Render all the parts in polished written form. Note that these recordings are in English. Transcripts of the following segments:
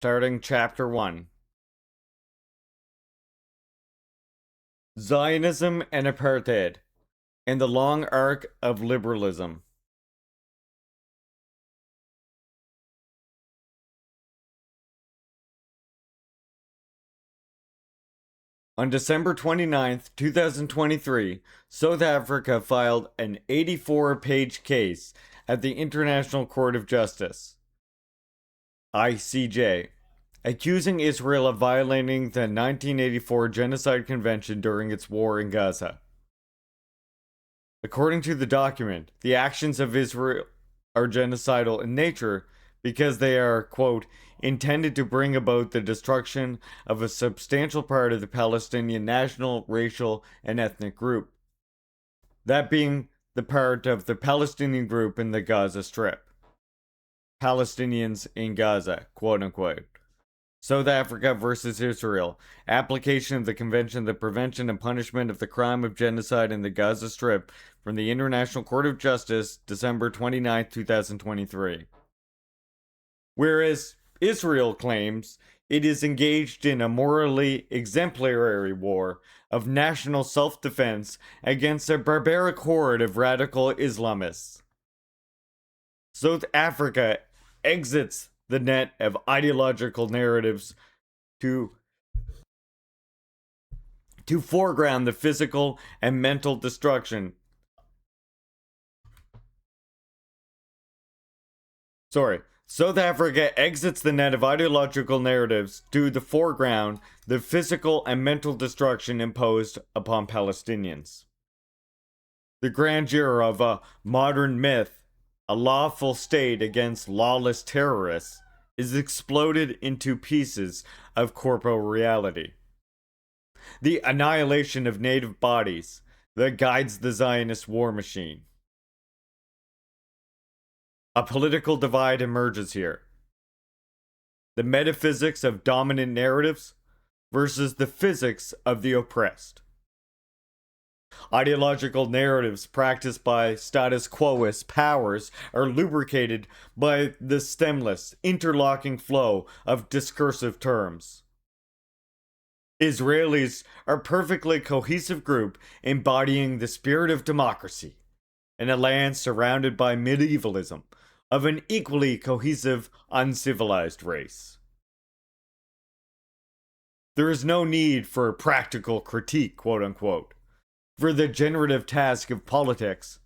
Starting Chapter 1. Zionism and Apartheid, and the Long Arc of Liberalism. On December 29th, 2023, South Africa filed an 84-page case at the International Court of Justice, ICJ, accusing Israel of violating the 1984 Genocide Convention during its war in Gaza. According to the document, the actions of Israel are genocidal in nature because they are, quote, intended to bring about the destruction of a substantial part of the Palestinian national, racial, and ethnic group. That being the part of the Palestinian group in the Gaza Strip. Palestinians in Gaza, quote unquote. South Africa versus Israel. Application of the Convention on the Prevention and Punishment of the Crime of Genocide in the Gaza Strip from the International Court of Justice, December 29, 2023. Whereas Israel claims it is engaged in a morally exemplary war of national self-defense against a barbaric horde of radical Islamists. South Africa exits the net of ideological narratives to foreground the physical and mental destruction. South Africa exits the net of ideological narratives to the foreground the physical and mental destruction imposed upon Palestinians. The grandeur of a modern myth, a lawful state against lawless terrorists, is exploded into pieces of corporal reality. The annihilation of native bodies that guides the Zionist war machine. A political divide emerges here. The metaphysics of dominant narratives versus the physics of the oppressed. Ideological narratives practiced by status quoist powers are lubricated by the stemless, interlocking flow of discursive terms. Israelis are a perfectly cohesive group embodying the spirit of democracy in a land surrounded by medievalism of an equally cohesive, uncivilized race. There is no need for practical critique, quote unquote, for the generative task of politics.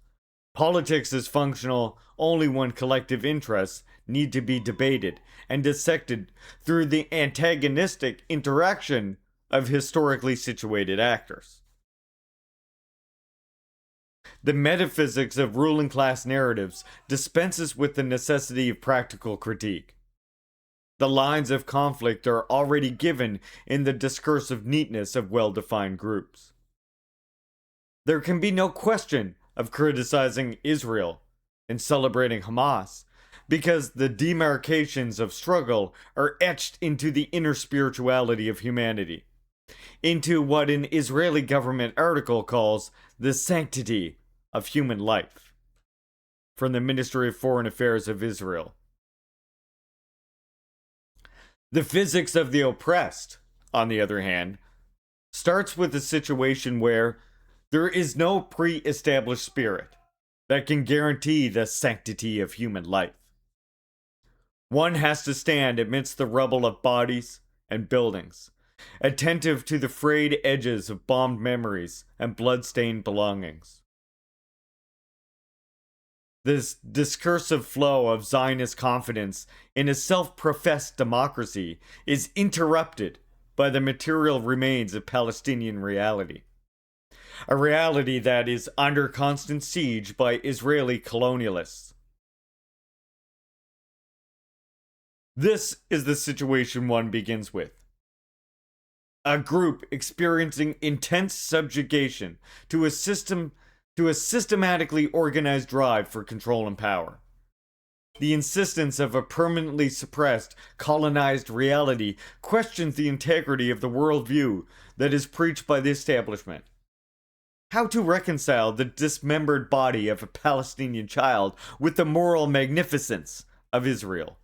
Politics is functional only when collective interests need to be debated and dissected through the antagonistic interaction of historically situated actors. The metaphysics of ruling class narratives dispenses with the necessity of practical critique. The lines of conflict are already given in the discursive neatness of well-defined groups. There can be no question of criticizing Israel and celebrating Hamas, because the demarcations of struggle are etched into the inner spirituality of humanity, into what an Israeli government article calls the sanctity of human life, from the Ministry of Foreign Affairs of Israel. The physics of the oppressed, on the other hand, starts with a situation where there is no pre-established spirit that can guarantee the sanctity of human life. One has to stand amidst the rubble of bodies and buildings, attentive to the frayed edges of bombed memories and blood-stained belongings. This discursive flow of Zionist confidence in a self-professed democracy is interrupted by the material remains of Palestinian reality. A reality that is under constant siege by Israeli colonialists. This is the situation one begins with. A group experiencing intense subjugation to a systematically organized drive for control and power. The insistence of a permanently suppressed, colonized reality questions the integrity of the worldview that is preached by the establishment. How to reconcile the dismembered body of a Palestinian child with the moral magnificence of Israel?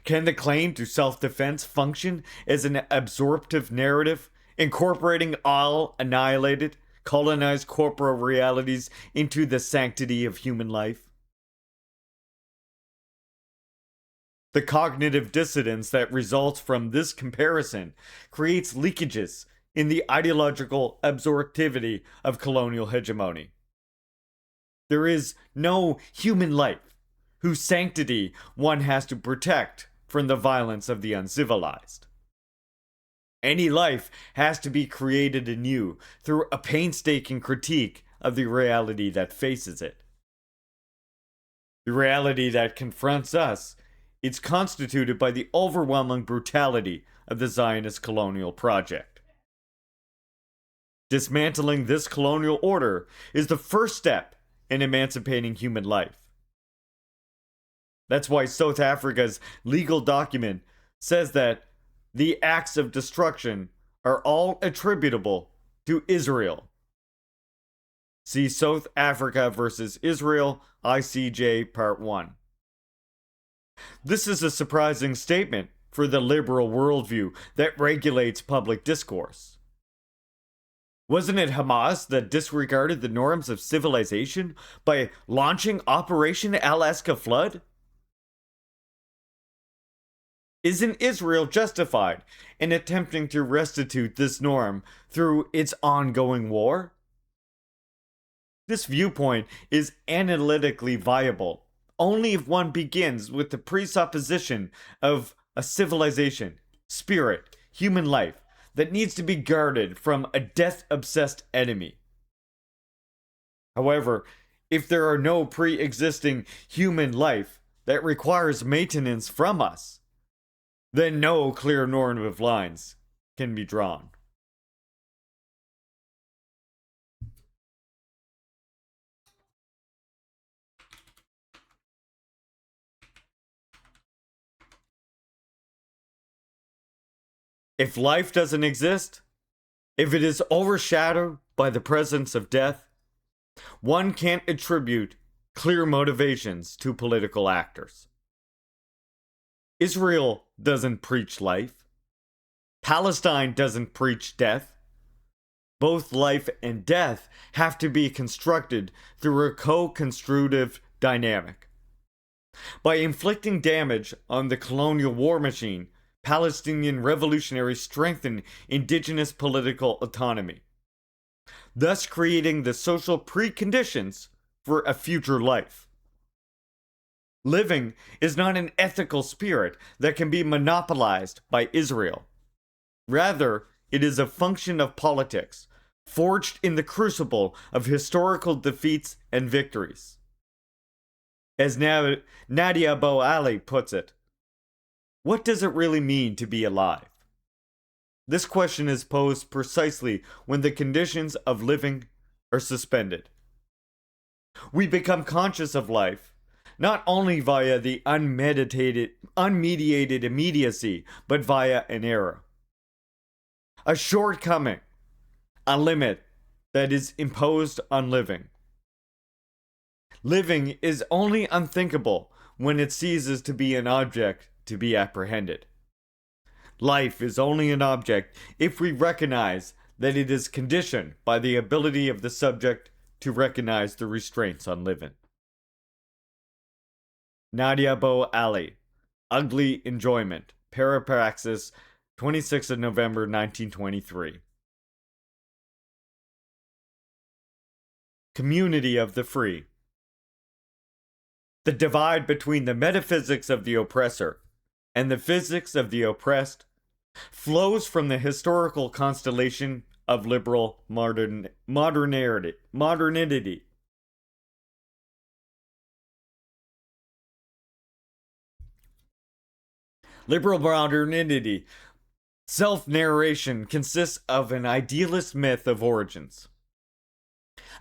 Can the claim to self-defense function as an absorptive narrative, incorporating all annihilated, colonized corporal realities into the sanctity of human life? The cognitive dissonance that results from this comparison creates leakages in the ideological absorptivity of colonial hegemony. There is no human life whose sanctity one has to protect from the violence of the uncivilized. Any life has to be created anew through a painstaking critique of the reality that faces it. The reality that confronts us is constituted by the overwhelming brutality of the Zionist colonial project. Dismantling this colonial order is the first step in emancipating human life. That's why South Africa's legal document says that the acts of destruction are all attributable to Israel. See South Africa versus Israel, ICJ Part 1. This is a surprising statement for the liberal worldview that regulates public discourse. Wasn't it Hamas that disregarded the norms of civilization by launching Operation Alaska Flood? Isn't Israel justified in attempting to restitute this norm through its ongoing war? This viewpoint is analytically viable only if one begins with the presupposition of a civilization, spirit, human life that needs to be guarded from a death-obsessed enemy. However, if there are no pre-existing human life that requires maintenance from us, then no clear normative lines can be drawn. If life doesn't exist, if it is overshadowed by the presence of death, one can't attribute clear motivations to political actors. Israel doesn't preach life. Palestine doesn't preach death. Both life and death have to be constructed through a co-constructive dynamic. By inflicting damage on the colonial war machine, Palestinian revolutionaries strengthen indigenous political autonomy, thus creating the social preconditions for a future life. Living is not an ethical spirit that can be monopolized by Israel. Rather, it is a function of politics, forged in the crucible of historical defeats and victories. As Nadia Bo-Ali puts it, what does it really mean to be alive? This question is posed precisely when the conditions of living are suspended. We become conscious of life, not only via the unmediated immediacy, but via an error. A shortcoming, a limit that is imposed on living. Living is only unthinkable when it ceases to be an object to be apprehended. Life is only an object if we recognize that it is conditioned by the ability of the subject to recognize the restraints on living. Nadia Bo-Ali, Ugly Enjoyment, Parapraxis, 26th of November 1923. Community of the Free. The divide between the metaphysics of the oppressor and the physics of the oppressed flows from the historical constellation of liberal modernity. Liberal modernity, self-narration, consists of an idealist myth of origins.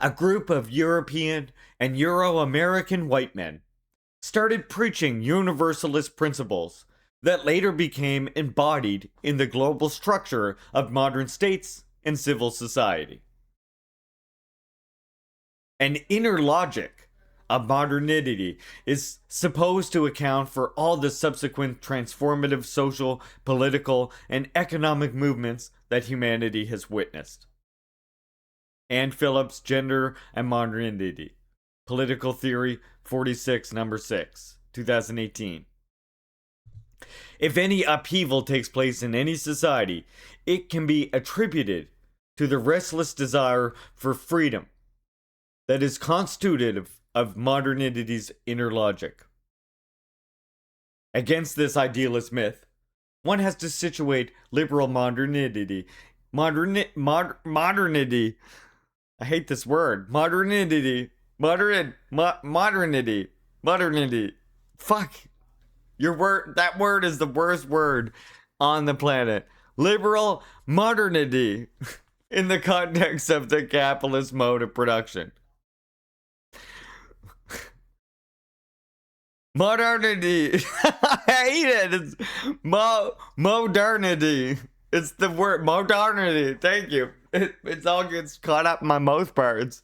A group of European and Euro-American white men started preaching universalist principles that later became embodied in the global structure of modern states and civil society. An inner logic, of modernity is supposed to account for all the subsequent transformative social, political, and economic movements that humanity has witnessed. Ann Phillips, Gender and Modernity. Political Theory 46, number 6, 2018. If any upheaval takes place in any society, it can be attributed to the restless desire for freedom that is constitutive of modernity's inner logic. Against this idealist myth, one has to situate liberal modernity. Modernity. I hate this word. Modernity. Modernity. Fuck. That word is the worst word on the planet. Liberal modernity in the context of the capitalist mode of production. Modernity. I hate it. It's modernity. It's the word modernity. Thank you. It all gets caught up in my mouth parts.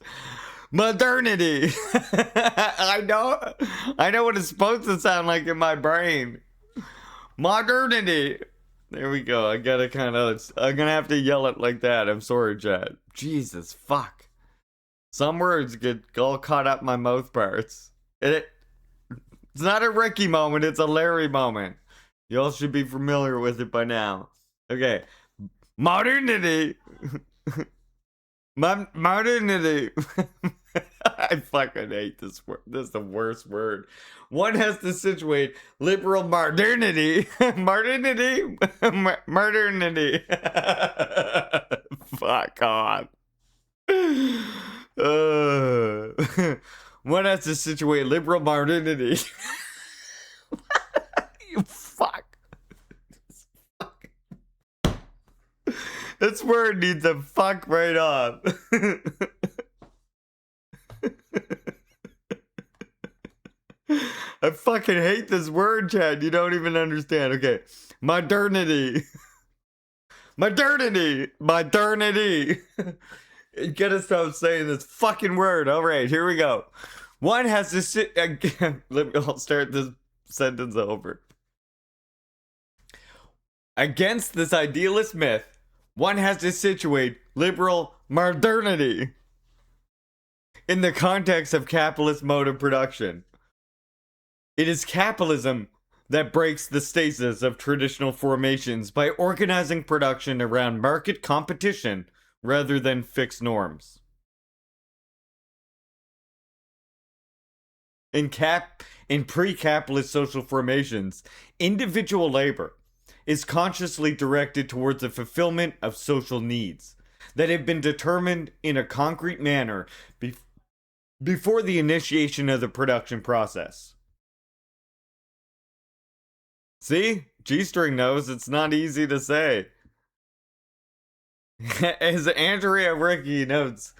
Modernity. I know what it's supposed to sound like in my brain. Modernity. There we go. I'm gonna have to yell it like that. I'm sorry, Chad. Jesus, fuck. Some words get all caught up in my mouth parts. It's not a Ricky moment, it's a Larry moment. Y'all should be familiar with it by now. Okay. Modernity. Modernity. I fucking hate this word. This is the worst word. One has to situate liberal modernity. Modernity. Modernity. Fuck off. One has to situate liberal modernity. You fuck. This word needs a fuck right off. I fucking hate this word, Chad. You don't even understand. Okay. Modernity. Modernity. Modernity. You gotta stop saying this fucking word. All right, here we go. One has to sit again. I'll start this sentence over. Against this idealist myth, one has to situate liberal modernity in the context of capitalist mode of production. It is capitalism that breaks the stasis of traditional formations by organizing production around market competition rather than fixed norms. In pre-capitalist social formations, individual labor is consciously directed towards the fulfillment of social needs that have been determined in a concrete manner before the initiation of the production process. See? G-string knows it's not easy to say. As Andrea Ricky notes,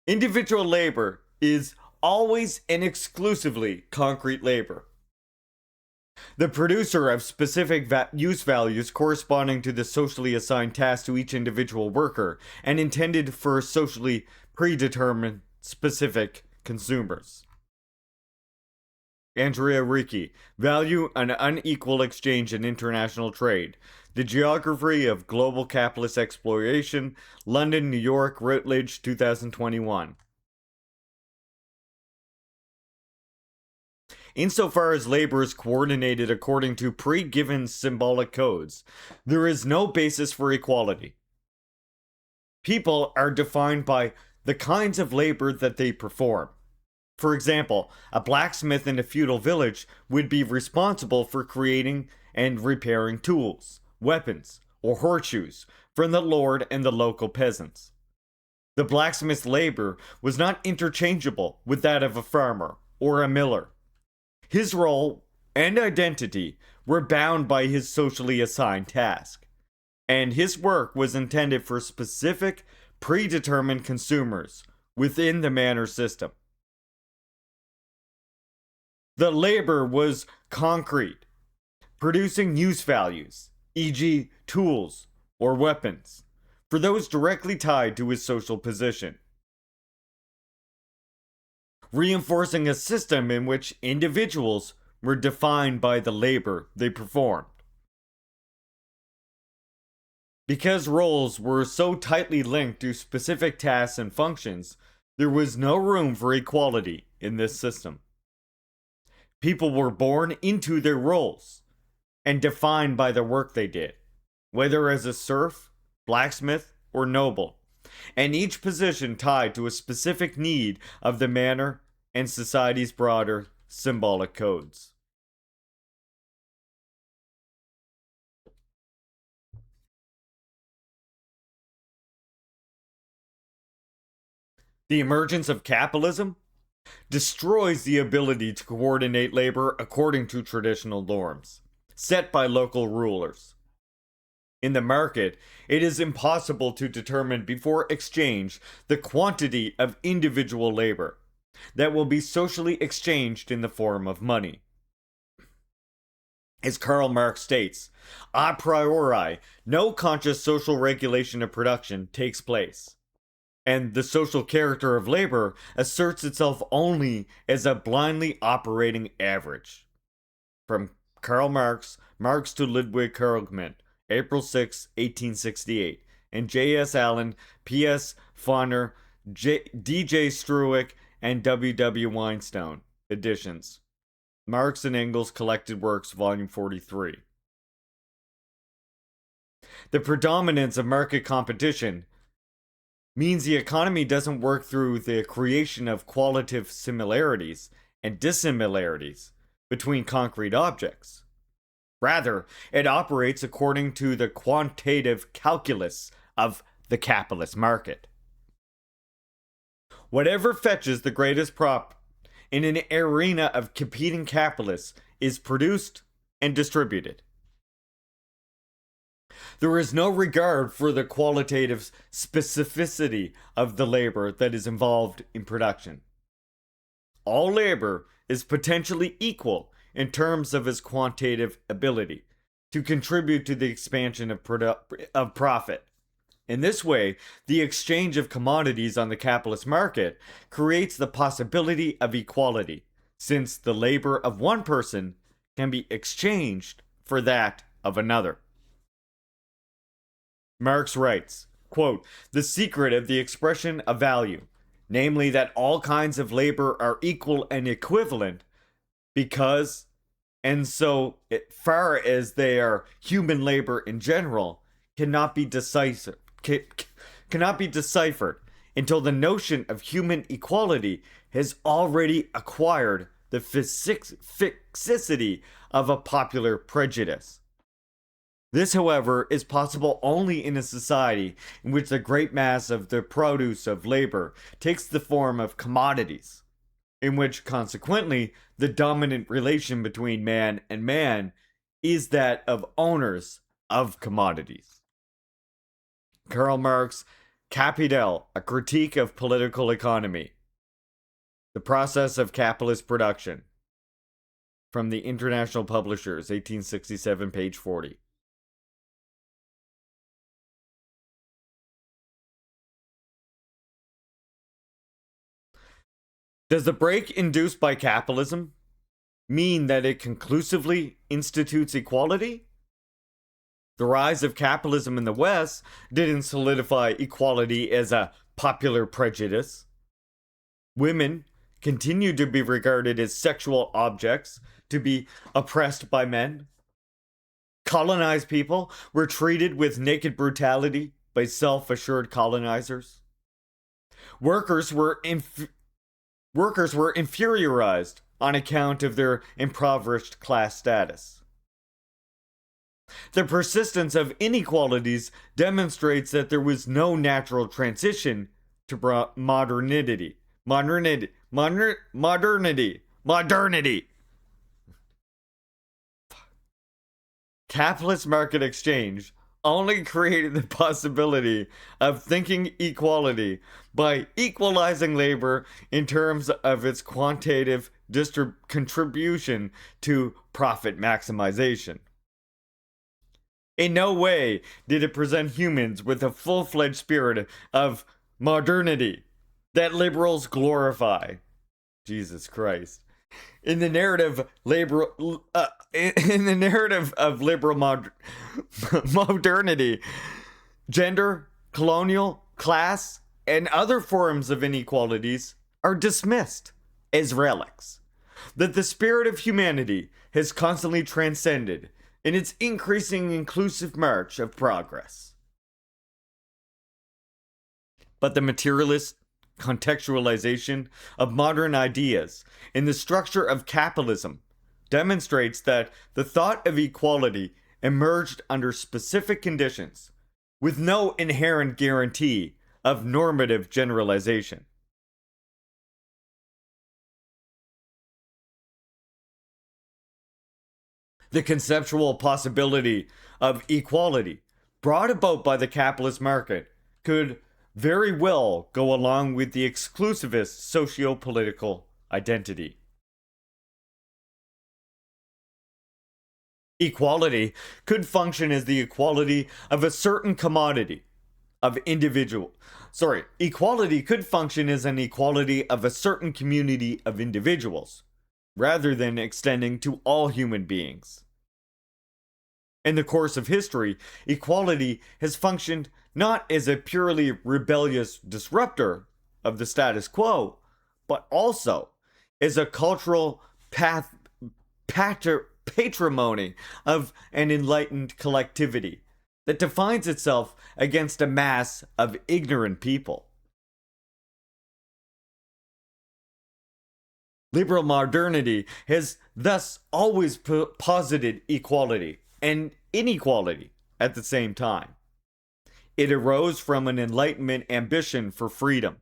individual labor is always and exclusively concrete labor. The producer of specific use values corresponding to the socially assigned task to each individual worker and intended for socially predetermined specific consumers. Andrea Ricky, Value and Unequal Exchange in International Trade. The Geography of Global Capitalist Exploitation, London, New York, Routledge, 2021. Insofar as labor is coordinated according to pre-given symbolic codes, there is no basis for equality. People are defined by the kinds of labor that they perform. For example, a blacksmith in a feudal village would be responsible for creating and repairing tools, weapons, or horseshoes from the lord and the local peasants. The blacksmith's labor was not interchangeable with that of a farmer or a miller. His role and identity were bound by his socially assigned task, and his work was intended for specific, predetermined consumers within the manor system. The labor was concrete, producing use values, e.g., tools or weapons, for those directly tied to his social position. reinforcing a system in which individuals were defined by the labor they performed. Because roles were so tightly linked to specific tasks and functions, there was no room for equality in this system. People were born into their roles and defined by the work they did, whether as a serf, blacksmith, or noble, and each position tied to a specific need of the manor and society's broader symbolic codes. The emergence of capitalism destroys the ability to coordinate labor according to traditional norms set by local rulers. In the market, it is impossible to determine before exchange the quantity of individual labor that will be socially exchanged in the form of money. As Karl Marx states, a priori, no conscious social regulation of production takes place, and the social character of labor asserts itself only as a blindly operating average. From Karl Marx, Marx to Ludwig Erckmann, April 6, 1868, and J.S. Allen, P.S. Fauner, D.J. Struick, and W.W. Weinstein editions. Marx and Engels Collected Works, Volume 43. The predominance of market competition means the economy doesn't work through the creation of qualitative similarities and dissimilarities between concrete objects. Rather, it operates according to the quantitative calculus of the capitalist market. Whatever fetches the greatest profit in an arena of competing capitalists is produced and distributed. There is no regard for the qualitative specificity of the labor that is involved in production. All labor is potentially equal in terms of its quantitative ability to contribute to the expansion of profit. In this way, the exchange of commodities on the capitalist market creates the possibility of equality, since the labor of one person can be exchanged for that of another. Marx writes, quote, "The secret of the expression of value, namely that all kinds of labor are equal and equivalent, because, and so far as they are human labor in general, cannot be deciphered until the notion of human equality has already acquired the fixicity of a popular prejudice. This, however, is possible only in a society in which the great mass of the produce of labor takes the form of commodities, in which, consequently, the dominant relation between man and man is that of owners of commodities." Karl Marx, Capital, A Critique of Political Economy. The Process of Capitalist Production. From the International Publishers, 1867, page 40. Does the break induced by capitalism mean that it conclusively institutes equality? The rise of capitalism in the West didn't solidify equality as a popular prejudice. Women continued to be regarded as sexual objects to be oppressed by men. Colonized people were treated with naked brutality by self-assured colonizers. Workers were inferiorized on account of their impoverished class status. The persistence of inequalities demonstrates that there was no natural transition to modernity. Capitalist market exchange only created the possibility of thinking equality by equalizing labor in terms of its quantitative contribution to profit maximization. In no way did it present humans with a full-fledged spirit of modernity that liberals glorify. Jesus Christ. In the narrative of liberal modernity, gender, colonial, class, and other forms of inequalities are dismissed as relics. That the spirit of humanity has constantly transcended in its increasing inclusive march of progress. But the materialist contextualization of modern ideas in the structure of capitalism demonstrates that the thought of equality emerged under specific conditions with no inherent guarantee of normative generalization. The conceptual possibility of equality brought about by the capitalist market could very well go along with the exclusivist socio-political identity. Equality could function as the equality of a certain commodity of individual. Equality could function as an equality of a certain community of individuals, rather than extending to all human beings. In the course of history, equality has functioned not as a purely rebellious disruptor of the status quo, but also as a cultural patrimony of an enlightened collectivity that defines itself against a mass of ignorant people. Liberal modernity has thus always posited equality and inequality at the same time. It arose from an Enlightenment ambition for freedom,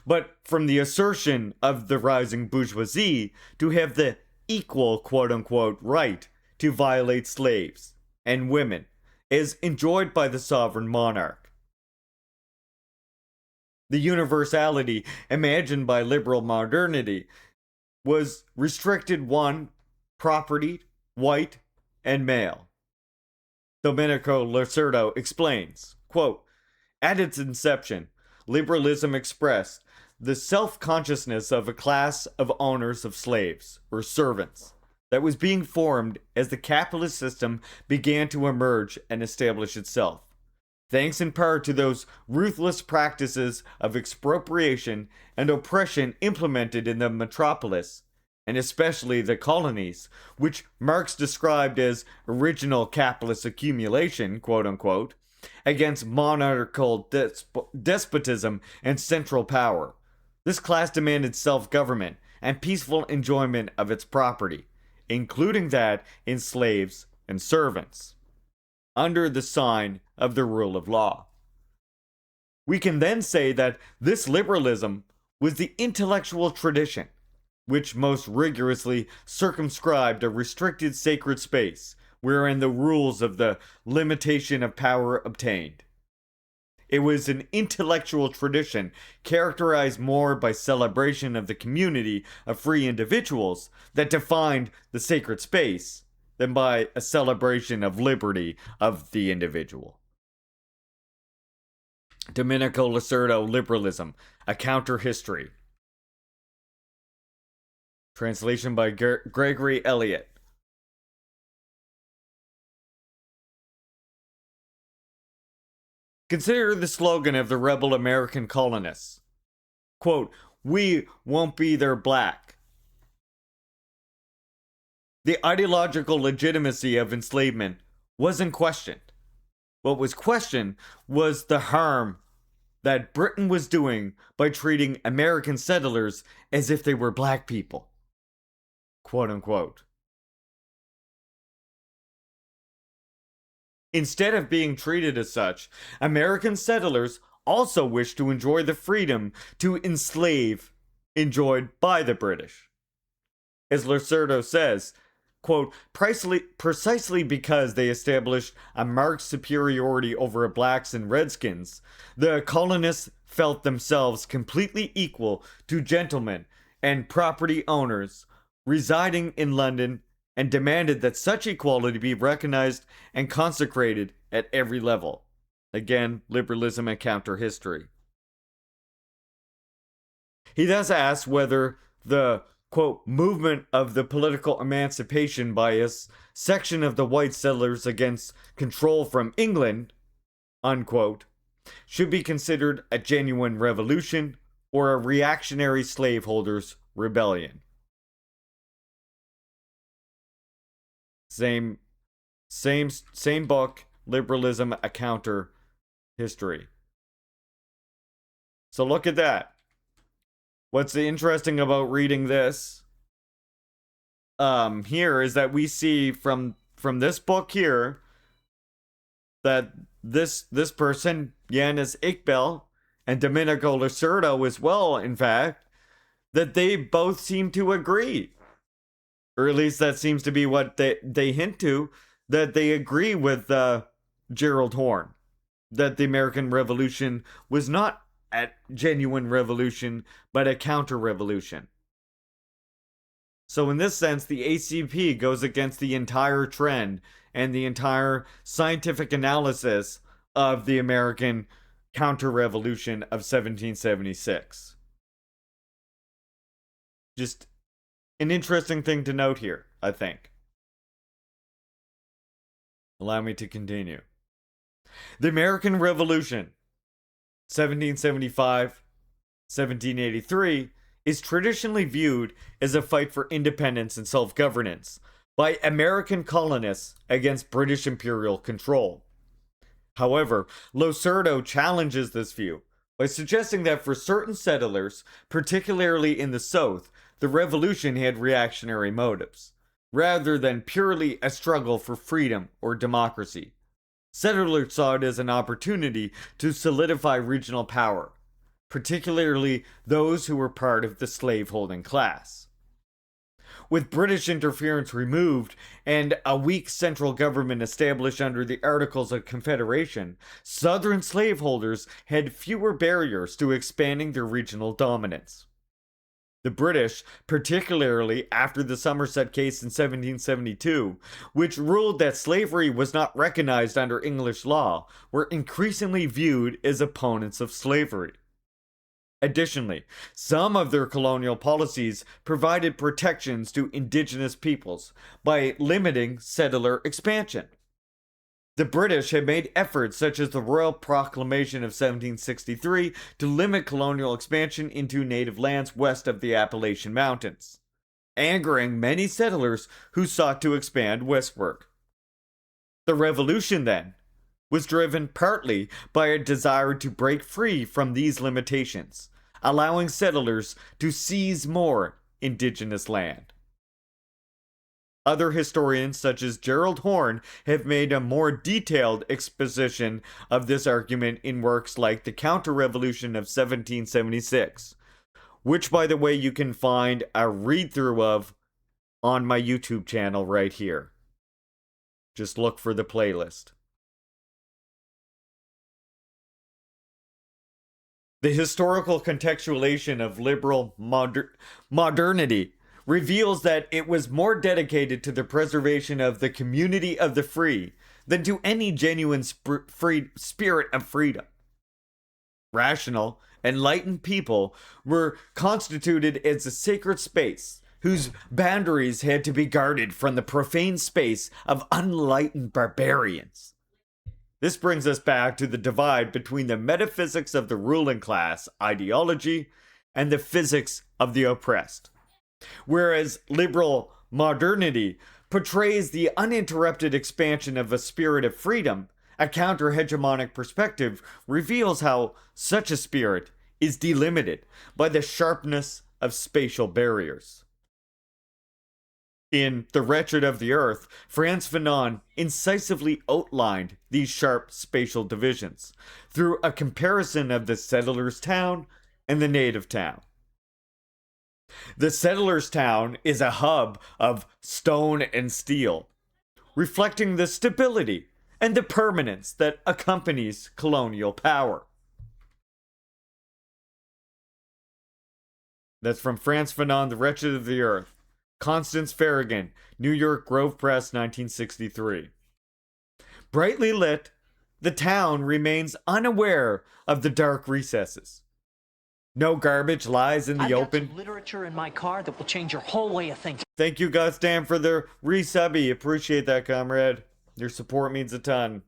but from the assertion of the rising bourgeoisie to have the equal quote unquote right to violate slaves and women as enjoyed by the sovereign monarch. The universality imagined by liberal modernity was restricted one, property, white, and male. Domenico Lacerda explains, quote, at its inception, liberalism expressed the self-consciousness of a class of owners of slaves, or servants, that was being formed as the capitalist system began to emerge and establish itself. Thanks in part to those ruthless practices of expropriation and oppression implemented in the metropolis, and especially the colonies, which Marx described as original capitalist accumulation, quote unquote, against monarchical despotism and central power. This class demanded self-government and peaceful enjoyment of its property, including that in slaves and servants, under the sign of the rule of law. We can then say that this liberalism was the intellectual tradition which most rigorously circumscribed a restricted sacred space wherein the rules of the limitation of power obtained. It was an intellectual tradition characterized more by celebration of the community of free individuals that defined the sacred space than by a celebration of liberty of the individual. Domenico Lacerda, Liberalism, A Counter History. Translation by Gregory Elliott. Consider the slogan of the rebel American colonists. Quote, we won't be their black. The ideological legitimacy of enslavement wasn't questioned. What was questioned was the harm that Britain was doing by treating American settlers as if they were black people. Quote unquote. Instead of being treated as such, American settlers also wished to enjoy the freedom to enslave enjoyed by the British. As Lacerda says, quote, precisely because they established a marked superiority over blacks and redskins, the colonists felt themselves completely equal to gentlemen and property owners residing in London and demanded that such equality be recognized and consecrated at every level. Again, Liberalism and Counter History. He thus asks whether the quote movement of the political emancipation by a section of the white settlers against control from England, unquote, should be considered a genuine revolution or a reactionary slaveholders' rebellion. Same book, Liberalism, a Counter History. So look at that. What's interesting about reading this here is that we see from this book here that this person, Yanis Iqbal, and Domenico Lacerda as well, in fact, that they both seem to agree. Or at least that seems to be what they hint to, that they agree with Gerald Horne, that the American Revolution was not a genuine revolution, but a counter-revolution. So in this sense, the ACP goes against the entire trend and the entire scientific analysis of the American counter-revolution of 1776. Just an interesting thing to note here, I think. Allow me to continue. The American Revolution, 1775, 1783, is traditionally viewed as a fight for independence and self-governance by American colonists against British imperial control. However, Lacerda challenges this view by suggesting that for certain settlers, particularly in the South, the revolution had reactionary motives, rather than purely a struggle for freedom or democracy. Settlers saw it as an opportunity to solidify regional power, particularly those who were part of the slaveholding class. With British interference removed and a weak central government established under the Articles of Confederation, Southern slaveholders had fewer barriers to expanding their regional dominance. The British, particularly after the Somerset case in 1772, which ruled that slavery was not recognized under English law, were increasingly viewed as opponents of slavery. Additionally, some of their colonial policies provided protections to indigenous peoples by limiting settler expansion. The British had made efforts such as the Royal Proclamation of 1763 to limit colonial expansion into native lands west of the Appalachian Mountains, angering many settlers who sought to expand westward. The revolution, then, was driven partly by a desire to break free from these limitations, allowing settlers to seize more indigenous land. Other historians, such as Gerald Horne, have made a more detailed exposition of this argument in works like The Counter-Revolution of 1776, which, by the way, you can find a read-through of on my YouTube channel right here. Just look for the playlist. The historical contextualization of liberal modernity reveals that it was more dedicated to the preservation of the community of the free than to any genuine spirit of freedom. Rational, enlightened people were constituted as a sacred space whose boundaries had to be guarded from the profane space of unenlightened barbarians. This brings us back to the divide between the metaphysics of the ruling class ideology and the physics of the oppressed. Whereas liberal modernity portrays the uninterrupted expansion of a spirit of freedom, a counter-hegemonic perspective reveals how such a spirit is delimited by the sharpness of spatial barriers. In The Wretched of the Earth, Frantz Fanon incisively outlined these sharp spatial divisions through a comparison of the settler's town and the native town. The settler's town is a hub of stone and steel, reflecting the stability and the permanence that accompanies colonial power. That's from Frantz Fanon, The Wretched of the Earth. Constance Farragon, New York Grove Press, 1963. Brightly lit, the town remains unaware of the dark recesses. No garbage lies in the I've open. got some literature in my car that will change your whole way of thinking. Thank you, Gustam, for the resubby. Appreciate that, comrade. Your support means a ton.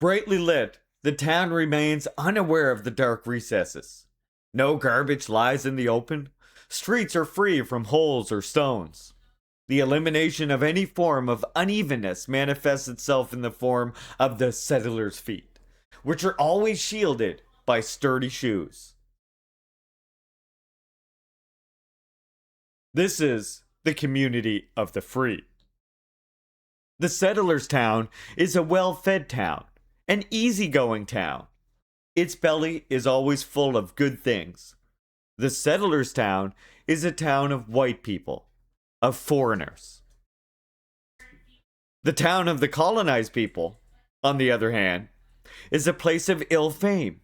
Brightly lit, the town remains unaware of the dark recesses. No garbage lies in the open. Streets are free from holes or stones. The elimination of any form of unevenness manifests itself in the form of the settler's feet, which are always shielded by sturdy shoes. This is the community of the free. The settler's town is a well-fed town, an easygoing town. Its belly is always full of good things. The settler's town is a town of white people, of foreigners. The town of the colonized people, on the other hand, is a place of ill fame,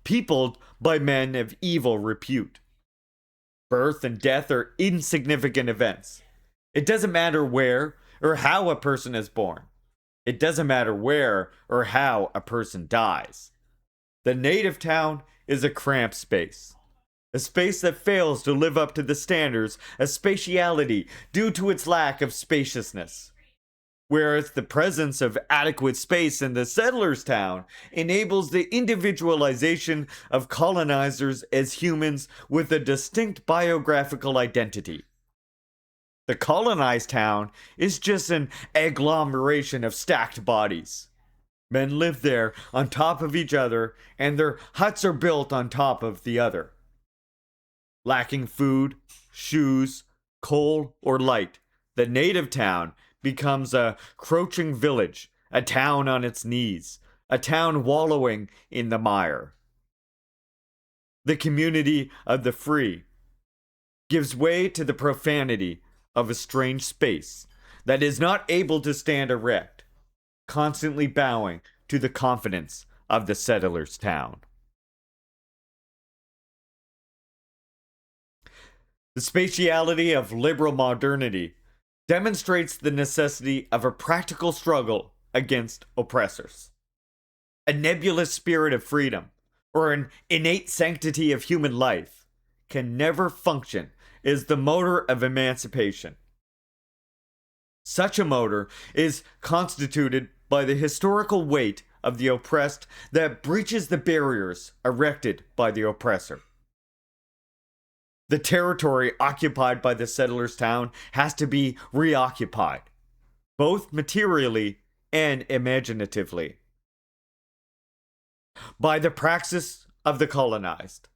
peopled by men of evil repute. Birth and death are insignificant events. It doesn't matter where or how a person is born. It doesn't matter where or how a person dies. The native town is a cramped space. A space that fails to live up to the standards of spatiality due to its lack of spaciousness. Whereas the presence of adequate space in the settler's town enables the individualization of colonizers as humans with a distinct biographical identity. The colonized town is just an agglomeration of stacked bodies. Men live there on top of each other, and their huts are built on top of the other. Lacking food, shoes, coal, or light, the native town becomes a crouching village, a town on its knees, a town wallowing in the mire. The community of the free gives way to the profanity of a strange space that is not able to stand erect, constantly bowing to the confidence of the settler's town. The spatiality of liberal modernity demonstrates the necessity of a practical struggle against oppressors. A nebulous spirit of freedom, or an innate sanctity of human life, can never function as the motor of emancipation. Such a motor is constituted by the historical weight of the oppressed that breaches the barriers erected by the oppressor. The territory occupied by the settler's town has to be reoccupied, both materially and imaginatively, by the praxis of the colonized.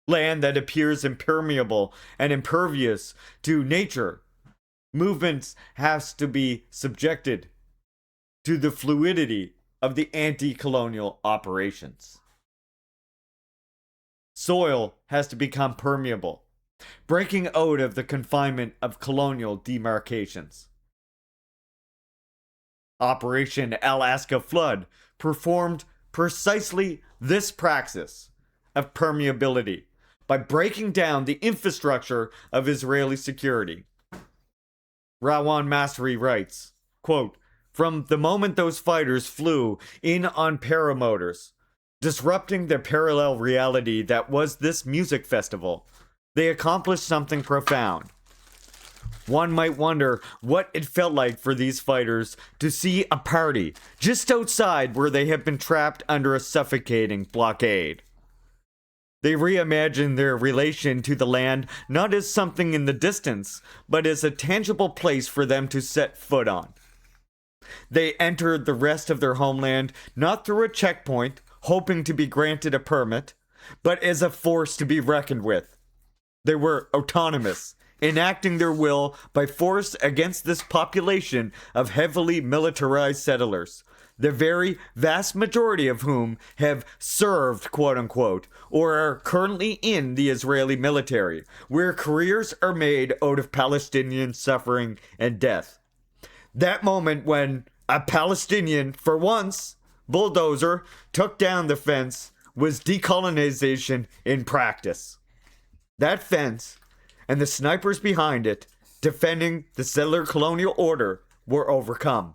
Land that appears impermeable and impervious to nature, movements has to be subjected to the fluidity of the anti-colonial operations. Soil has to become permeable, breaking out of the confinement of colonial demarcations. Operation Alaska Flood performed precisely this praxis of permeability by breaking down the infrastructure of Israeli security. Rawan Masri writes, quote, "From the moment those fighters flew in on paramotors, disrupting the parallel reality that was this music festival, they accomplished something profound. One might wonder what it felt like for these fighters to see a party just outside where they have been trapped under a suffocating blockade. They reimagined their relation to the land not as something in the distance, but as a tangible place for them to set foot on. They entered the rest of their homeland not through a checkpoint, hoping to be granted a permit, but as a force to be reckoned with. They were autonomous, enacting their will by force against this population of heavily militarized settlers, the very vast majority of whom have served, quote unquote, or are currently in the Israeli military, where careers are made out of Palestinian suffering and death. That moment when a Palestinian, for once, bulldozer, took down the fence was decolonization in practice. That fence and the snipers behind it, defending the settler colonial order, were overcome.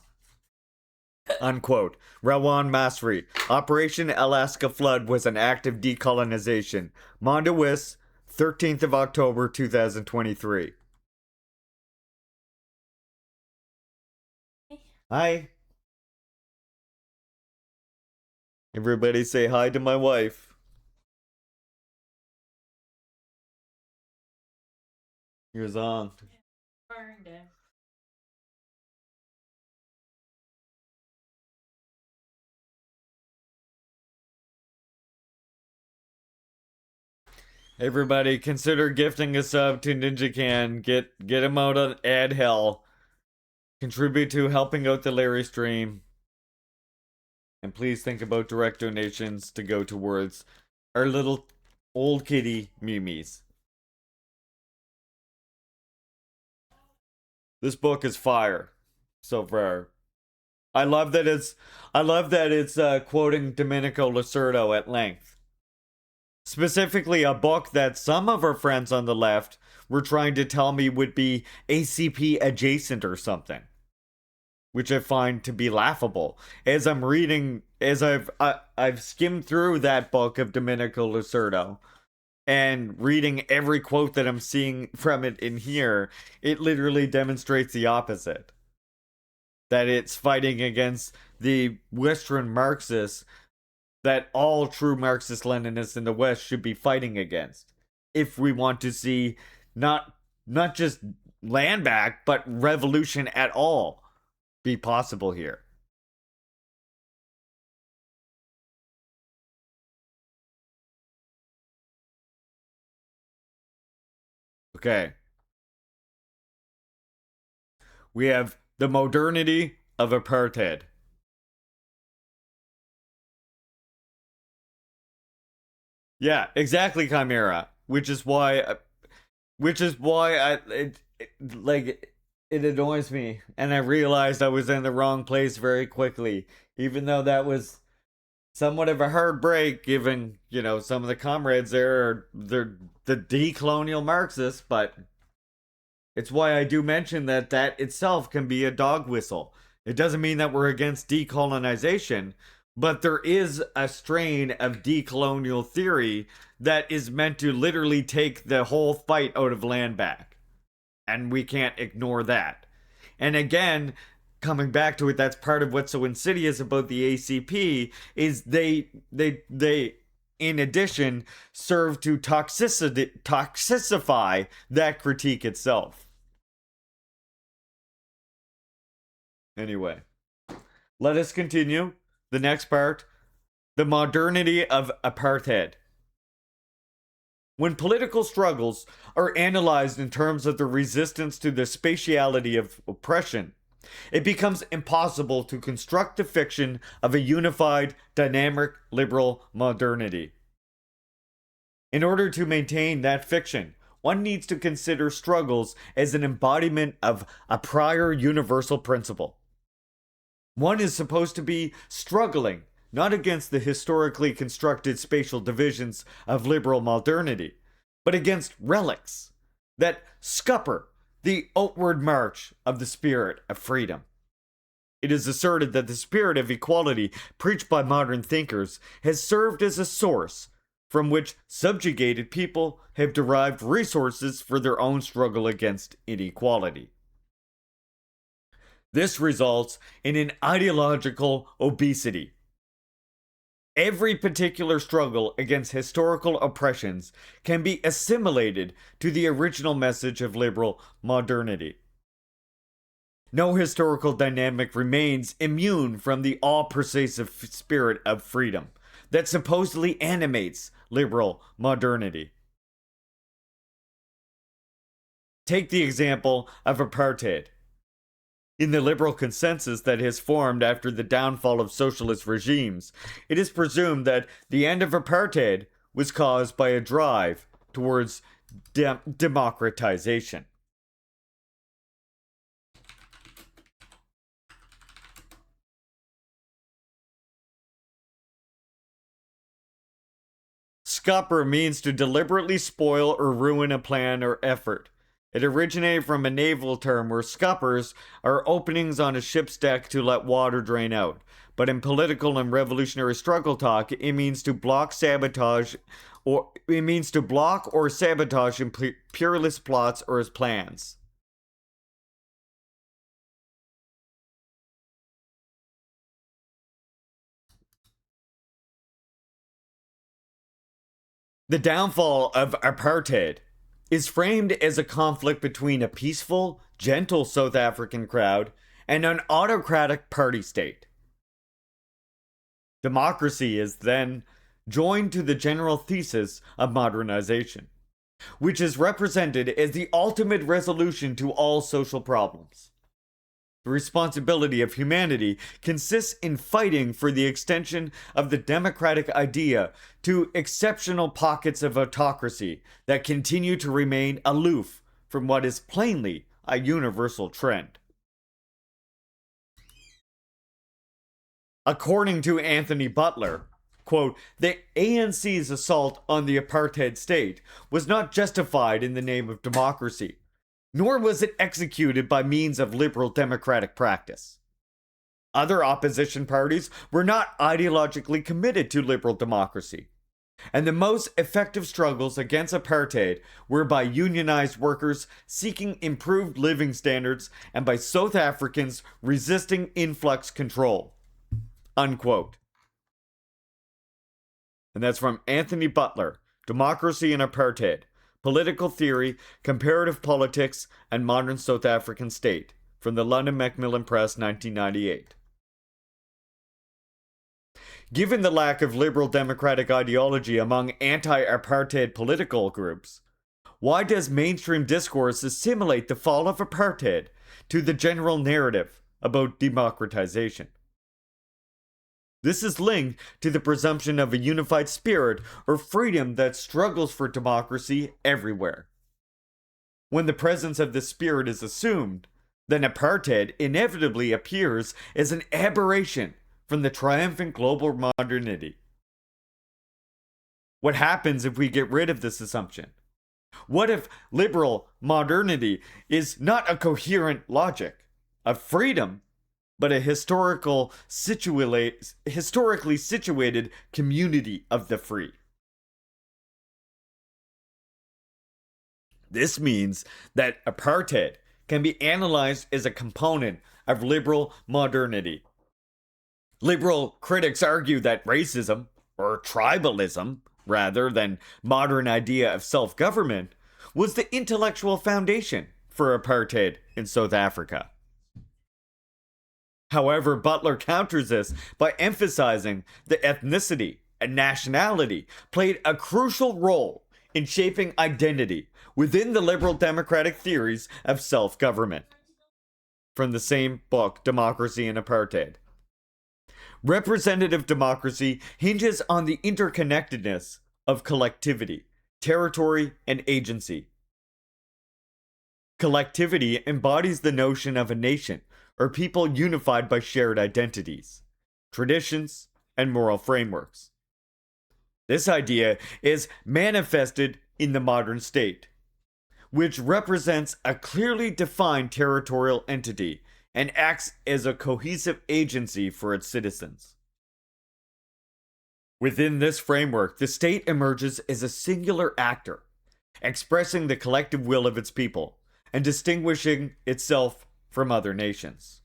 Unquote. Rawan Masri. Operation Alaska Flood was an act of decolonization. Mondowis, 13th of October 2023. Hi. Everybody say hi to my wife. Here's on. Everybody, consider gifting a sub to Ninja Can. Get him out on ad hell. Contribute to helping out the Larry stream. And please think about direct donations to go towards our little old kitty Mimis. This book is fire so far. I love that it's quoting Domenico Lacerdo at length. Specifically, a book that some of our friends on the left were trying to tell me would be ACP adjacent or something, which I find to be laughable. As I'm reading, as I've skimmed through that book of Domenico Lacerdo and reading every quote that I'm seeing from it in here, it literally demonstrates the opposite. That it's fighting against the Western Marxists that all true Marxist Leninists in the West should be fighting against. If we want to see not just land back, but revolution at all be possible here. Okay. We have the modernity of apartheid. Yeah, exactly, Chimera. Which is why it annoys me, and I realized I was in the wrong place very quickly, even though that was somewhat of a hard break, given some of the comrades there are they're the decolonial Marxists, but it's why I do mention that itself can be a dog whistle. It doesn't mean that we're against decolonization, but there is a strain of decolonial theory that is meant to literally take the whole fight out of land back. And we can't ignore that. And again, coming back to it, that's part of what's so insidious about the ACP is they in addition serve to toxicify that critique itself. Anyway, let us continue. The next part, the modernity of apartheid. When political struggles are analyzed in terms of the resistance to the spatiality of oppression, it becomes impossible to construct the fiction of a unified, dynamic, liberal modernity. In order to maintain that fiction, one needs to consider struggles as an embodiment of a prior universal principle. One is supposed to be struggling, not against the historically constructed spatial divisions of liberal modernity, but against relics that scupper the outward march of the spirit of freedom. It is asserted that the spirit of equality preached by modern thinkers has served as a source from which subjugated people have derived resources for their own struggle against inequality. This results in an ideological obesity. Every particular struggle against historical oppressions can be assimilated to the original message of liberal modernity. No historical dynamic remains immune from the all-pervasive spirit of freedom that supposedly animates liberal modernity. Take the example of apartheid. In the liberal consensus that has formed after the downfall of socialist regimes, it is presumed that the end of apartheid was caused by a drive towards democratization. Scupper means to deliberately spoil or ruin a plan or effort. It originated from a naval term where scuppers are openings on a ship's deck to let water drain out. But in political and revolutionary struggle talk, it means to block sabotage, or it means to block or sabotage imperialist plots or his plans. The downfall of apartheid is framed as a conflict between a peaceful, gentle South African crowd and an autocratic party state. Democracy is then joined to the general thesis of modernization, which is represented as the ultimate resolution to all social problems. The responsibility of humanity consists in fighting for the extension of the democratic idea to exceptional pockets of autocracy that continue to remain aloof from what is plainly a universal trend. According to Anthony Butler, quote, the ANC's assault on the apartheid state was not justified in the name of democracy, nor was it executed by means of liberal democratic practice. Other opposition parties were not ideologically committed to liberal democracy, and the most effective struggles against apartheid were by unionized workers seeking improved living standards and by South Africans resisting influx control. Unquote. And that's from Anthony Butler, Democracy and Apartheid, Political Theory, Comparative Politics, and Modern South African State, from the London Macmillan Press, 1998. Given the lack of liberal democratic ideology among anti-apartheid political groups, why does mainstream discourse assimilate the fall of apartheid to the general narrative about democratization? This is linked to the presumption of a unified spirit or freedom that struggles for democracy everywhere. When the presence of this spirit is assumed, then apartheid inevitably appears as an aberration from the triumphant global modernity. What happens if we get rid of this assumption? What if liberal modernity is not a coherent logic of freedom, but a historically situated community of the free? This means that apartheid can be analyzed as a component of liberal modernity. Liberal critics argue that racism, or tribalism, rather than modern idea of self-government, was the intellectual foundation for apartheid in South Africa. However, Butler counters this by emphasizing that ethnicity and nationality played a crucial role in shaping identity within the liberal democratic theories of self-government. From the same book, Democracy and Apartheid. Representative democracy hinges on the interconnectedness of collectivity, territory, and agency. Collectivity embodies the notion of a nation or people unified by shared identities, traditions, and moral frameworks. This idea is manifested in the modern state, which represents a clearly defined territorial entity and acts as a cohesive agency for its citizens. Within this framework, the state emerges as a singular actor, expressing the collective will of its people and distinguishing itself from other nations.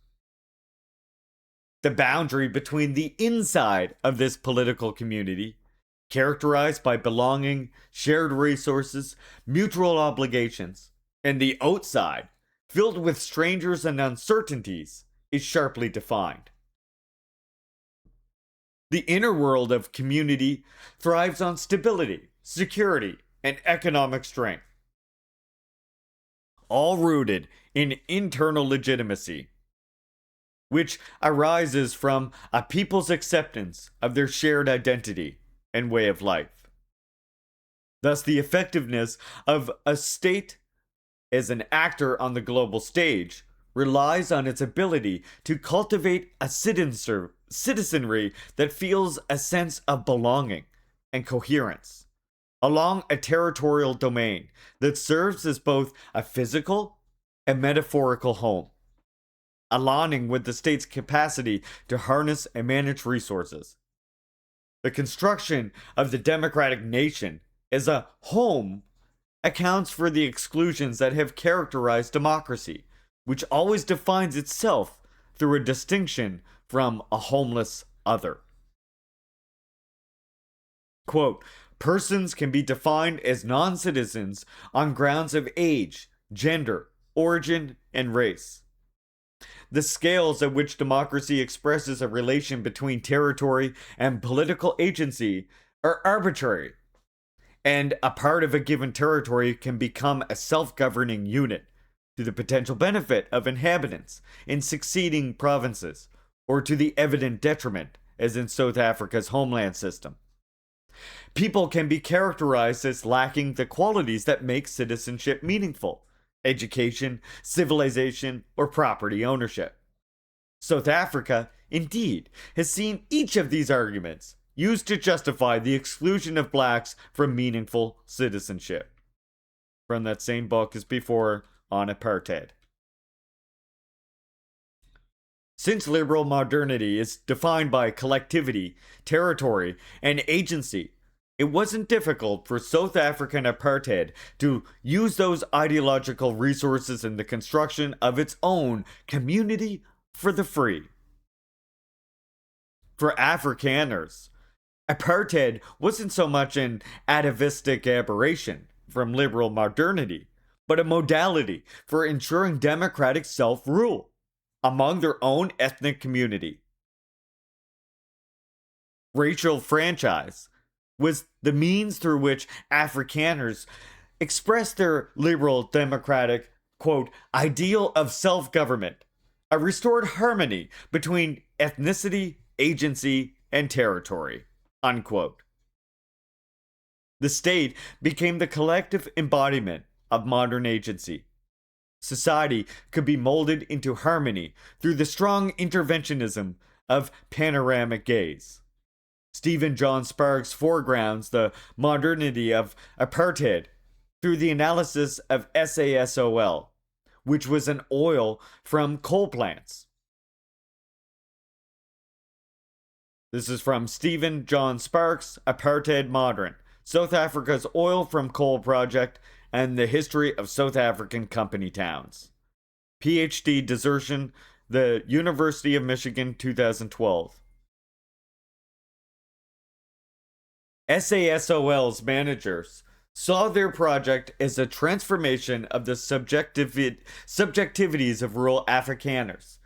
The boundary between the inside of this political community, characterized by belonging, shared resources, mutual obligations, and the outside, filled with strangers and uncertainties, is sharply defined. The inner world of community thrives on stability, security, and economic strength, all rooted in internal legitimacy, which arises from a people's acceptance of their shared identity and way of life. Thus, the effectiveness of a state as an actor on the global stage relies on its ability to cultivate a citizenry that feels a sense of belonging and coherence, along a territorial domain that serves as both a physical and metaphorical home, aligning with the state's capacity to harness and manage resources. The construction of the democratic nation as a home accounts for the exclusions that have characterized democracy, which always defines itself through a distinction from a homeless other. Quote, persons can be defined as non citizens on grounds of age, gender, origin, and race. The scales at which democracy expresses a relation between territory and political agency are arbitrary, and a part of a given territory can become a self governing unit to the potential benefit of inhabitants in succeeding provinces, or to the evident detriment, as in South Africa's homeland system. People can be characterized as lacking the qualities that make citizenship meaningful: education, civilization, or property ownership. South Africa, indeed, has seen each of these arguments used to justify the exclusion of blacks from meaningful citizenship. From that same book as before on apartheid. Since liberal modernity is defined by collectivity, territory, and agency, it wasn't difficult for South African apartheid to use those ideological resources in the construction of its own community for the free. For Afrikaners, apartheid wasn't so much an atavistic aberration from liberal modernity, but a modality for ensuring democratic self-rule among their own ethnic community. Racial franchise was the means through which Afrikaners expressed their liberal democratic, quote, ideal of self-government, a restored harmony between ethnicity, agency, and territory, unquote. The state became the collective embodiment of modern agency. Society could be molded into harmony through the strong interventionism of panoramic gaze. Stephen John Sparks foregrounds the modernity of apartheid through the analysis of SASOL, which was an oil from coal plants. This is from Stephen John Sparks, Apartheid Modern, South Africa's Oil from Coal Project and the History of South African Company Towns. PhD Desertion, the University of Michigan, 2012. SASOL's managers saw their project as a transformation of the subjectivities of rural Afrikaners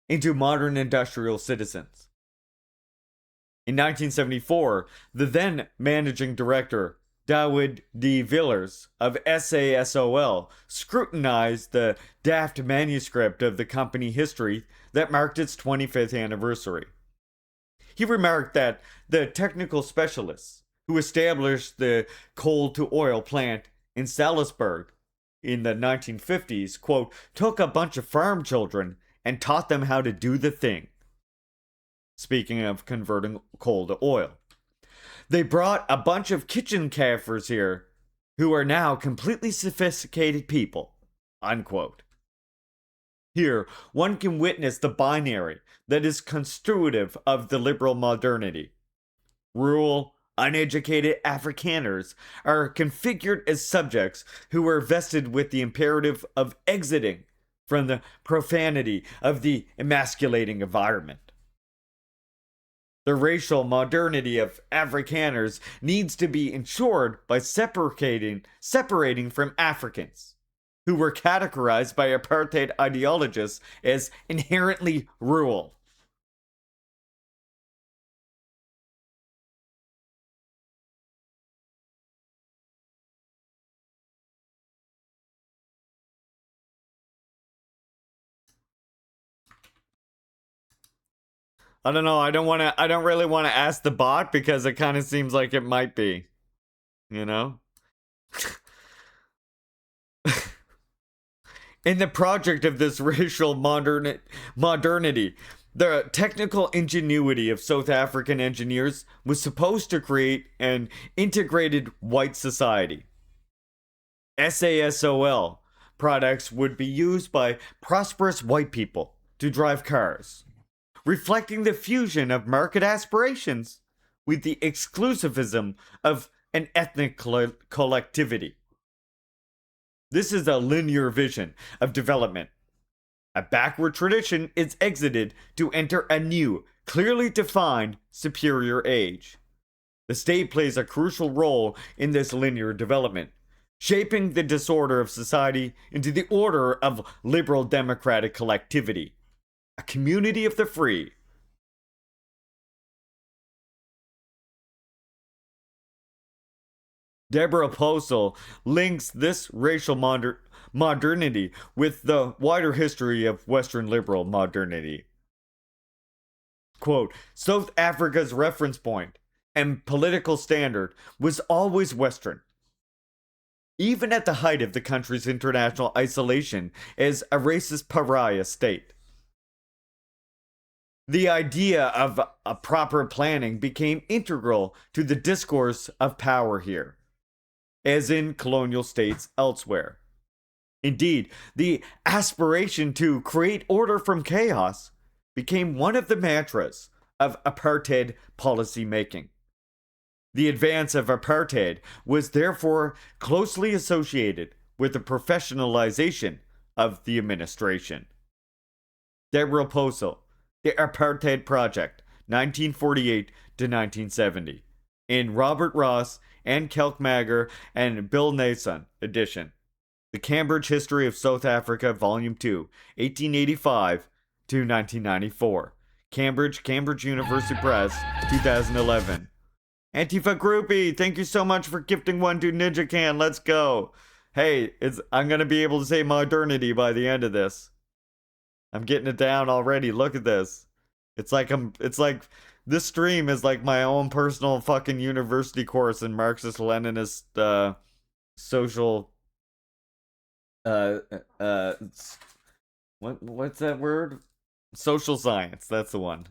into modern industrial citizens. In 1974, the then managing director, Dawood D. Villers of SASOL, scrutinized the daft manuscript of the company history that marked its 25th anniversary. He remarked that the technical specialists who established the coal-to-oil plant in Salisbury in the 1950s, quote, took a bunch of farm children and taught them how to do the thing. Speaking of converting coal to oil. They brought a bunch of kitchen Kafirs here who are now completely sophisticated people, unquote. Here, one can witness the binary that is constitutive of the liberal modernity. Rural, uneducated Afrikaners are configured as subjects who are vested with the imperative of exiting from the profanity of the emasculating environment. The racial modernity of Afrikaners needs to be ensured by separating from Africans, who were categorized by apartheid ideologists as inherently rural. I don't know. I don't really want to ask the bot because it kind of seems like it might be. You know? In the project of this racial modernity, The technical ingenuity of South African engineers was supposed to create an integrated white society. SASOL products would be used by prosperous white people to drive cars, reflecting the fusion of market aspirations with the exclusivism of an ethnic collectivity. This is a linear vision of development. A backward tradition is exited to enter a new, clearly defined, superior age. The state plays a crucial role in this linear development, shaping the disorder of society into the order of liberal democratic collectivity, a community of the free. Deborah Posel links this racial modernity with the wider history of Western liberal modernity. Quote, South Africa's reference point and political standard was always Western. Even at the height of the country's international isolation as a racist pariah state. The idea of a proper planning became integral to the discourse of power here, as in colonial states elsewhere. Indeed, the aspiration to create order from chaos became one of the mantras of apartheid policy making. The advance of apartheid was therefore closely associated with the professionalization of the administration. Deborah Posel, The Apartheid Project, 1948 to 1970, in Robert Ross and Kelkmager and Bill Nason edition. The Cambridge History of South Africa, Volume 2, 1885 to 1994. Cambridge University Press, 2011. Antifa Groupie, thank you so much for gifting one to Ninja Can. Let's go. Hey, I'm gonna be able to say modernity by the end of this. I'm getting it down already. Look at this. It's like this stream is like my own personal fucking university course in Marxist-Leninist social what's that word? Social science, that's the one.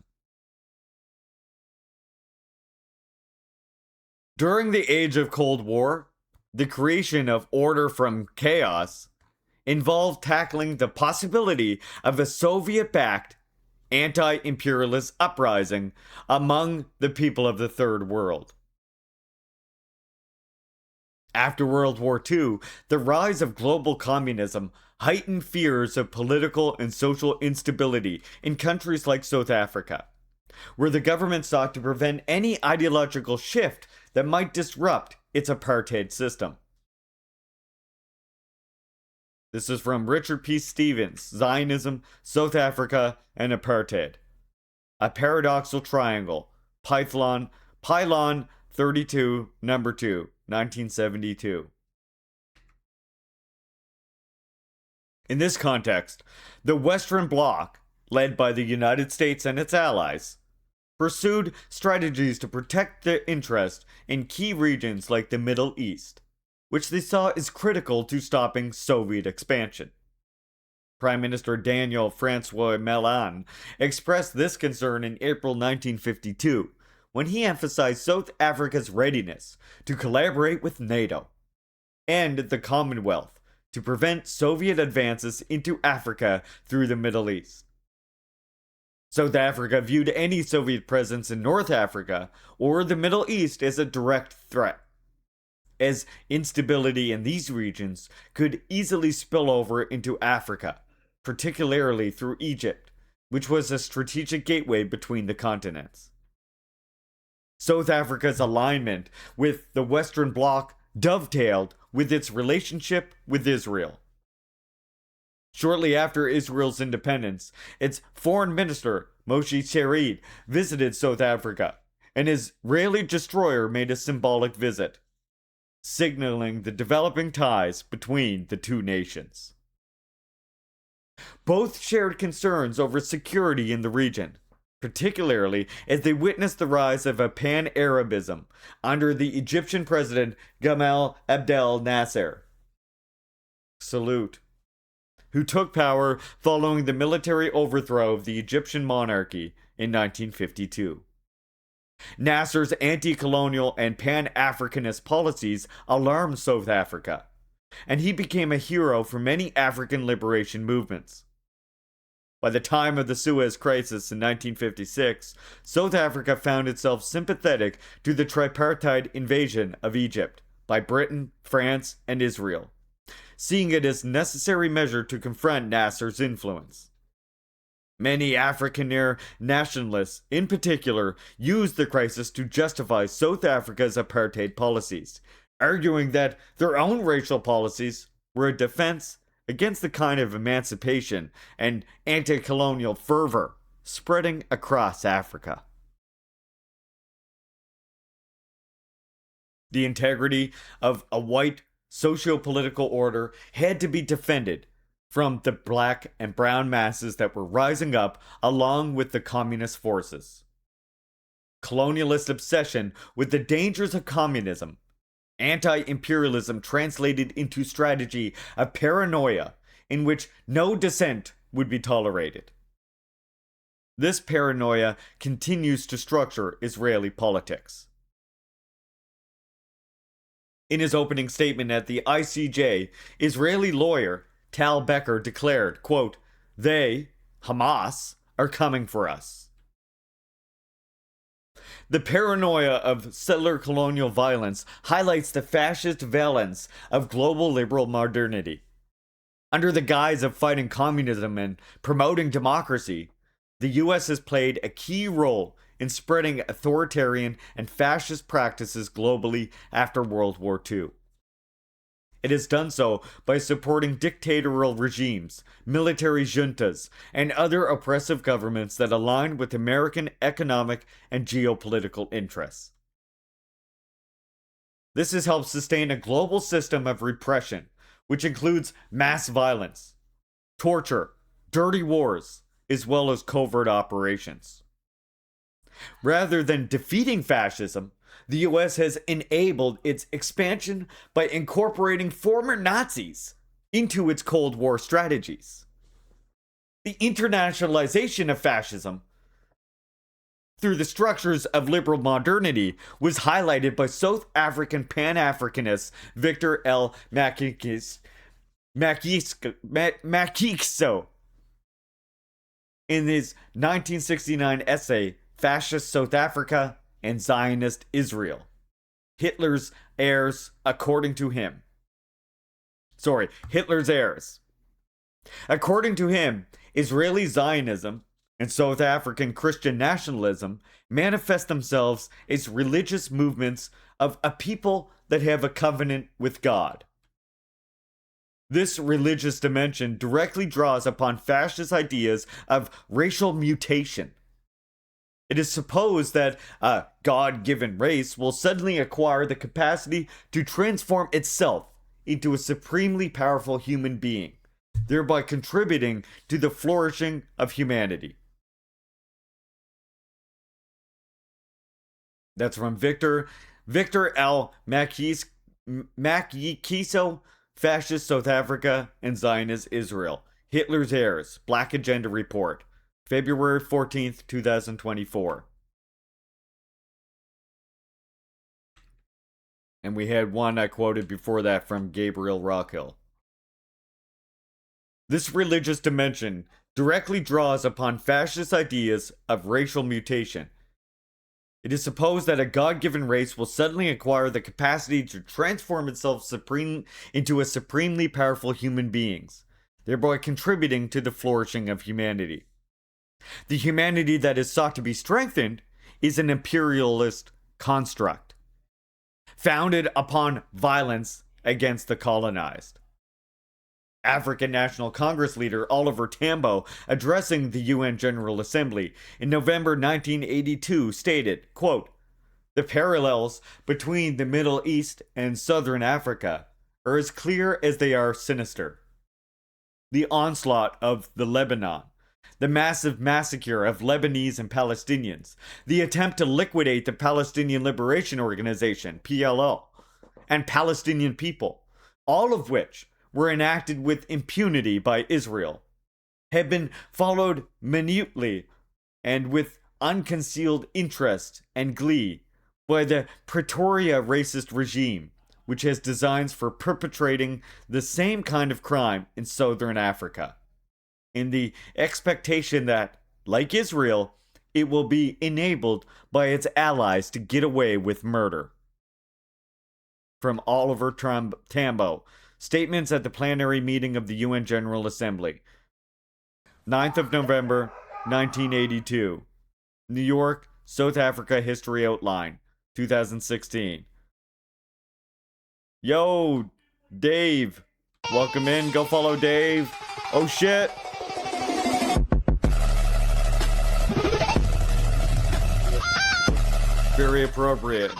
During the age of Cold War, the creation of order from chaos involved tackling the possibility of a Soviet-backed anti-imperialist uprising among the people of the Third World. After World War II, the rise of global communism heightened fears of political and social instability in countries like South Africa, where the government sought to prevent any ideological shift that might disrupt its apartheid system. This is from Richard P. Stevens, Zionism, South Africa, and Apartheid. A Paradoxal Triangle, Pylon 32, number 2, 1972. In this context, the Western Bloc, led by the United States and its allies, pursued strategies to protect their interest in key regions like the Middle East, which they saw as critical to stopping Soviet expansion. Prime Minister Daniel Francois Malan expressed this concern in April 1952 when he emphasized South Africa's readiness to collaborate with NATO and the Commonwealth to prevent Soviet advances into Africa through the Middle East. South Africa viewed any Soviet presence in North Africa or the Middle East as a direct threat, as instability in these regions could easily spill over into Africa, particularly through Egypt, which was a strategic gateway between the continents. South Africa's alignment with the Western Bloc dovetailed with its relationship with Israel. Shortly after Israel's independence, its foreign minister, Moshe Sherid, visited South Africa, and his Israeli destroyer made a symbolic visit, signaling the developing ties between the two nations. Both shared concerns over security in the region, particularly as they witnessed the rise of a pan-Arabism under the Egyptian president Gamal Abdel Nasser. Salute. who took power following the military overthrow of the Egyptian monarchy in 1952. Nasser's anti-colonial and pan-Africanist policies alarmed South Africa, and he became a hero for many African liberation movements. By the time of the Suez Crisis in 1956, South Africa found itself sympathetic to the tripartite invasion of Egypt by Britain, France, and Israel, seeing it as a necessary measure to confront Nasser's influence. Many African nationalists, in particular, used the crisis to justify South Africa's apartheid policies, arguing that their own racial policies were a defense against the kind of emancipation and anti-colonial fervor spreading across Africa. The integrity of a white socio-political order had to be defended from the black and brown masses that were rising up along with the communist forces. Colonialist obsession with the dangers of communism, anti-imperialism translated into strategy of paranoia in which no dissent would be tolerated. This paranoia continues to structure Israeli politics. In his opening statement at the ICJ, Israeli lawyer Tal Becker declared, quote, "They, Hamas, are coming for us." The paranoia of settler colonial violence highlights the fascist valence of global liberal modernity. Under the guise of fighting communism and promoting democracy, the US has played a key role in spreading authoritarian and fascist practices globally after World War II. It has done so by supporting dictatorial regimes, military juntas, and other oppressive governments that align with American economic and geopolitical interests. This has helped sustain a global system of repression, which includes mass violence, torture, dirty wars, as well as covert operations. Rather than defeating fascism, the US has enabled its expansion by incorporating former Nazis into its Cold War strategies. The internationalization of fascism through the structures of liberal modernity was highlighted by South African Pan-Africanist Victor L. Makiso in his 1969 essay, Fascist South Africa and Zionist Israel. Hitler's heirs, according to him. Hitler's heirs. According to him, Israeli Zionism and South African Christian nationalism manifest themselves as religious movements of a people that have a covenant with God. This religious dimension directly draws upon fascist ideas of racial mutation. It is supposed that a God-given race will suddenly acquire the capacity to transform itself into a supremely powerful human being, thereby contributing to the flourishing of humanity. That's from Victor L. Makiso, Fascist South Africa and Zionist Israel. Hitler's Heirs, Black Agenda Report. February 14th, 2024. And we had one I quoted before that from Gabriel Rockhill. This religious dimension directly draws upon fascist ideas of racial mutation. It is supposed that a God-given race will suddenly acquire the capacity to transform itself into a supremely powerful human beings, thereby contributing to the flourishing of humanity. The humanity that is sought to be strengthened is an imperialist construct, founded upon violence against the colonized. African National Congress leader Oliver Tambo, addressing the UN General Assembly in November 1982, stated, quote, "The parallels between the Middle East and Southern Africa are as clear as they are sinister. The onslaught of the Lebanon, the massive massacre of Lebanese and Palestinians, the attempt to liquidate the Palestinian Liberation Organization, PLO, and Palestinian people, all of which were enacted with impunity by Israel, have been followed minutely and with unconcealed interest and glee by the Pretoria racist regime, which has designs for perpetrating the same kind of crime in southern Africa, in the expectation that, like Israel, it will be enabled by its allies to get away with murder. From Oliver Tambo, statements at the plenary meeting of the UN General Assembly, 9th of November, 1982. New York, South Africa History Outline, 2016. Yo, Dave. Welcome in. Go follow Dave. Oh shit. Very appropriate.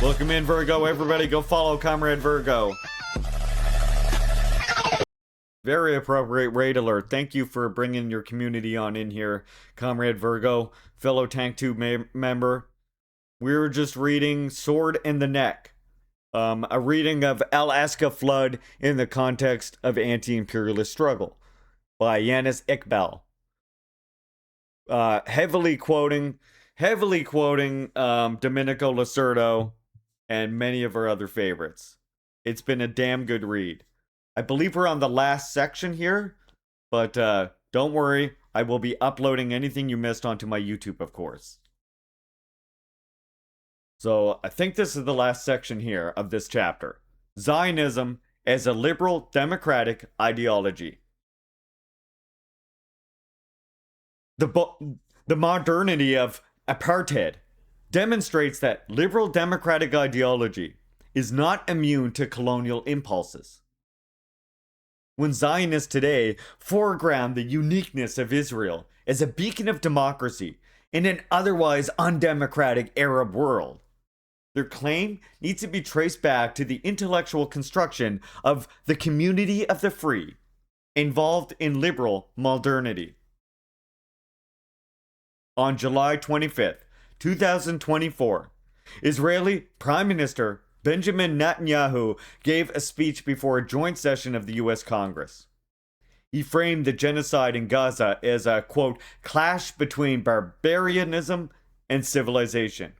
Welcome in, Virgo. Everybody go follow Comrade Virgo. Very appropriate raid alert. Thank you for bringing your community on in here, Comrade Virgo, fellow Tank 2 member. We were just reading Sword in the Neck, a reading of Alaska Flood in the context of anti-imperialist struggle by Yanis Iqbal. Heavily quoting Domenico Lacerdo and many of our other favorites. It's been a damn good read. I believe we're on the last section here, but don't worry, I will be uploading anything you missed onto my YouTube, of course. So I think this is the last section here of this chapter. Zionism as a liberal democratic ideology. The modernity of apartheid demonstrates that liberal democratic ideology is not immune to colonial impulses. When Zionists today foreground the uniqueness of Israel as a beacon of democracy in an otherwise undemocratic Arab world, their claim needs to be traced back to the intellectual construction of the community of the free, involved in liberal modernity. On July 25th, 2024, Israeli Prime Minister Benjamin Netanyahu gave a speech before a joint session of the US Congress. He framed the genocide in Gaza as a, quote, clash between barbarianism and civilization.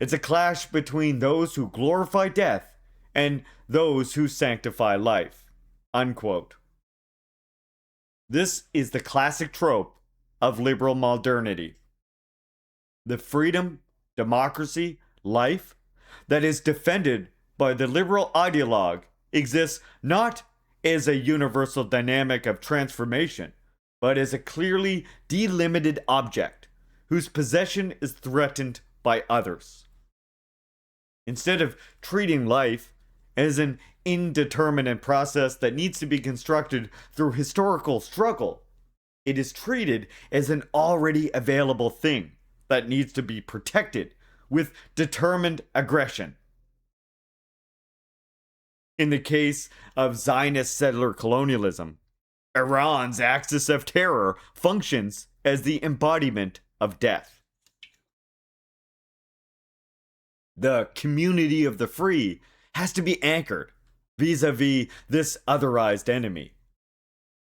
It's a clash between those who glorify death and those who sanctify life, unquote. This is the classic trope of liberal modernity. The freedom, democracy, life that is defended by the liberal ideologue exists not as a universal dynamic of transformation, but as a clearly delimited object whose possession is threatened by others. Instead of treating life as an indeterminate process that needs to be constructed through historical struggle, it is treated as an already available thing that needs to be protected with determined aggression. In the case of Zionist settler colonialism, Iran's axis of terror functions as the embodiment of death. The community of the free has to be anchored vis-a-vis this otherized enemy.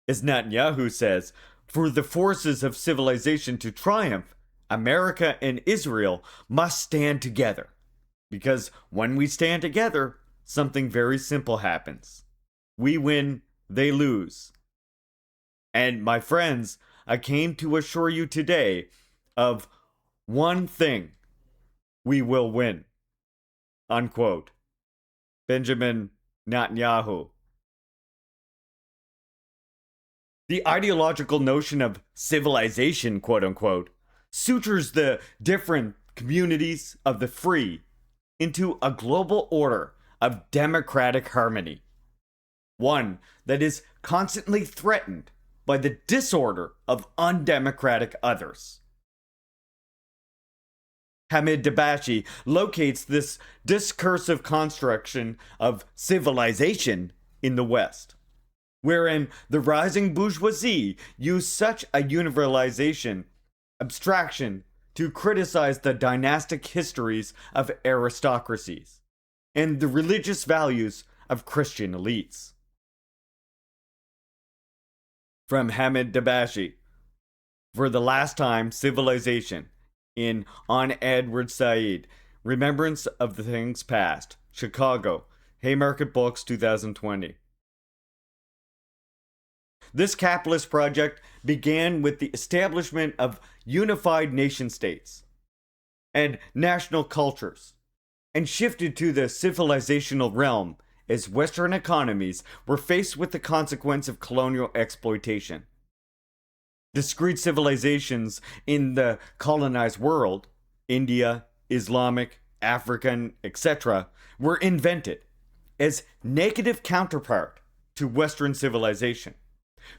As Netanyahu says, for the forces of civilization to triumph, America and Israel must stand together. Because when we stand together, something very simple happens. We win, they lose. And my friends, I came to assure you today of one thing: we will win. Unquote. Benjamin Netanyahu. The ideological notion of civilization, quote unquote, sutures the different communities of the free into a global order of democratic harmony. One that is constantly threatened by the disorder of undemocratic others. Hamid Dabashi locates this discursive construction of civilization in the West, wherein the rising bourgeoisie use such a universalization abstraction to criticize the dynastic histories of aristocracies, and the religious values of Christian elites. From Hamid Dabashi, For the Last Time, Civilization, in On Edward Said, Remembrance of the Things Past, Chicago, Haymarket Books, 2020. This capitalist project began with the establishment of unified nation states and national cultures, and shifted to the civilizational realm as Western economies were faced with the consequence of colonial exploitation. Discrete civilizations in the colonized world, India, Islamic, African, etc., were invented as negative counterpart to Western civilization,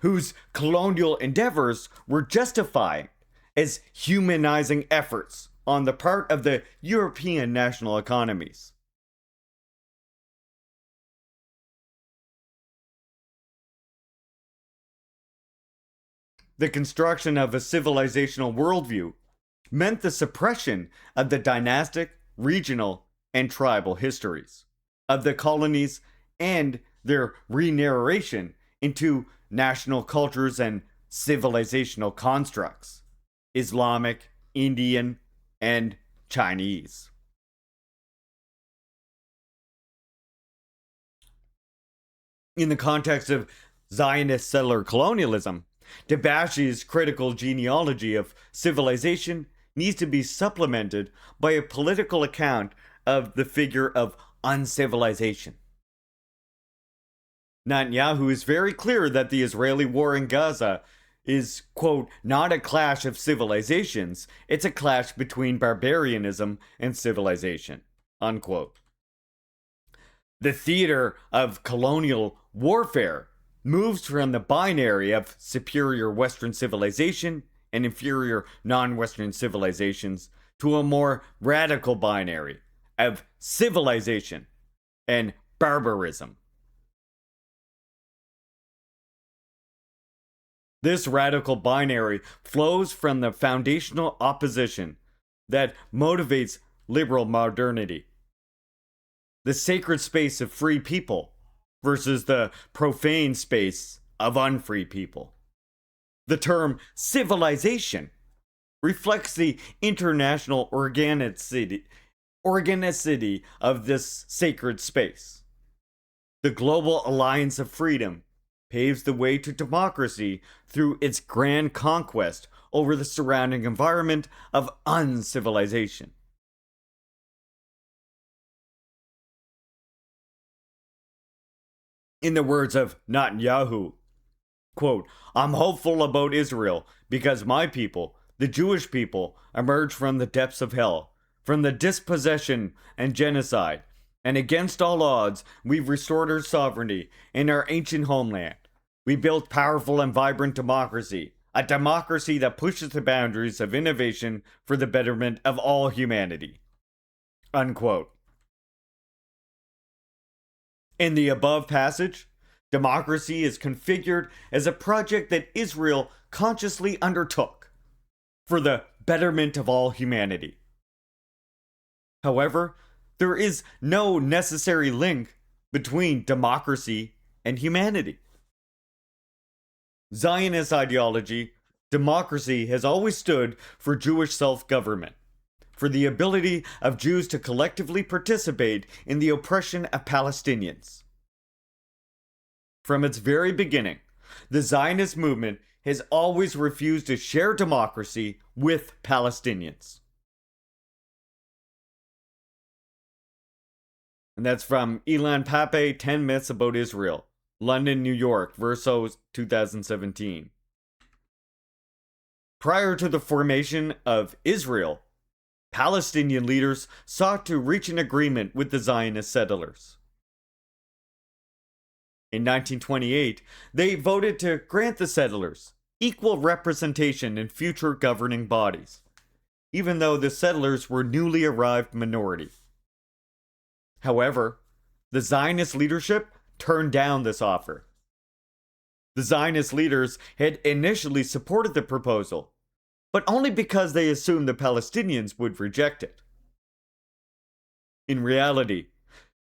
whose colonial endeavors were justified as humanizing efforts on the part of the European national economies. The construction of a civilizational worldview meant the suppression of the dynastic, regional, and tribal histories of the colonies and their re-narration into national cultures and civilizational constructs, Islamic, Indian, and Chinese. In the context of Zionist settler colonialism, Dabashi's critical genealogy of civilization needs to be supplemented by a political account of the figure of uncivilization. Netanyahu is very clear that the Israeli war in Gaza is, quote, not a clash of civilizations, it's a clash between barbarianism and civilization, unquote. The theater of colonial warfare moves from the binary of superior Western civilization and inferior non-Western civilizations to a more radical binary of civilization and barbarism. This radical binary flows from the foundational opposition that motivates liberal modernity. The sacred space of free people versus the profane space of unfree people. The term civilization reflects the international organicity of this sacred space. The global alliance of freedom paves the way to democracy through its grand conquest over the surrounding environment of uncivilization. In the words of Netanyahu, quote, I'm hopeful about Israel because my people, the Jewish people, emerged from the depths of hell, from the dispossession and genocide, and against all odds, we've restored our sovereignty in our ancient homeland. We built powerful and vibrant democracy, a democracy that pushes the boundaries of innovation for the betterment of all humanity. Unquote. In the above passage, democracy is configured as a project that Israel consciously undertook for the betterment of all humanity. However, there is no necessary link between democracy and humanity. Zionist ideology, democracy has always stood for Jewish self-government, for the ability of Jews to collectively participate in the oppression of Palestinians. From its very beginning, the Zionist movement has always refused to share democracy with Palestinians. And that's from Ilan Pappé, 10 Myths About Israel, London, New York, Verso 2017. Prior to the formation of Israel, Palestinian leaders sought to reach an agreement with the Zionist settlers. In 1928, they voted to grant the settlers equal representation in future governing bodies, even though the settlers were newly arrived minority. However, the Zionist leadership turned down this offer. The Zionist leaders had initially supported the proposal, but only because they assumed the Palestinians would reject it. In reality,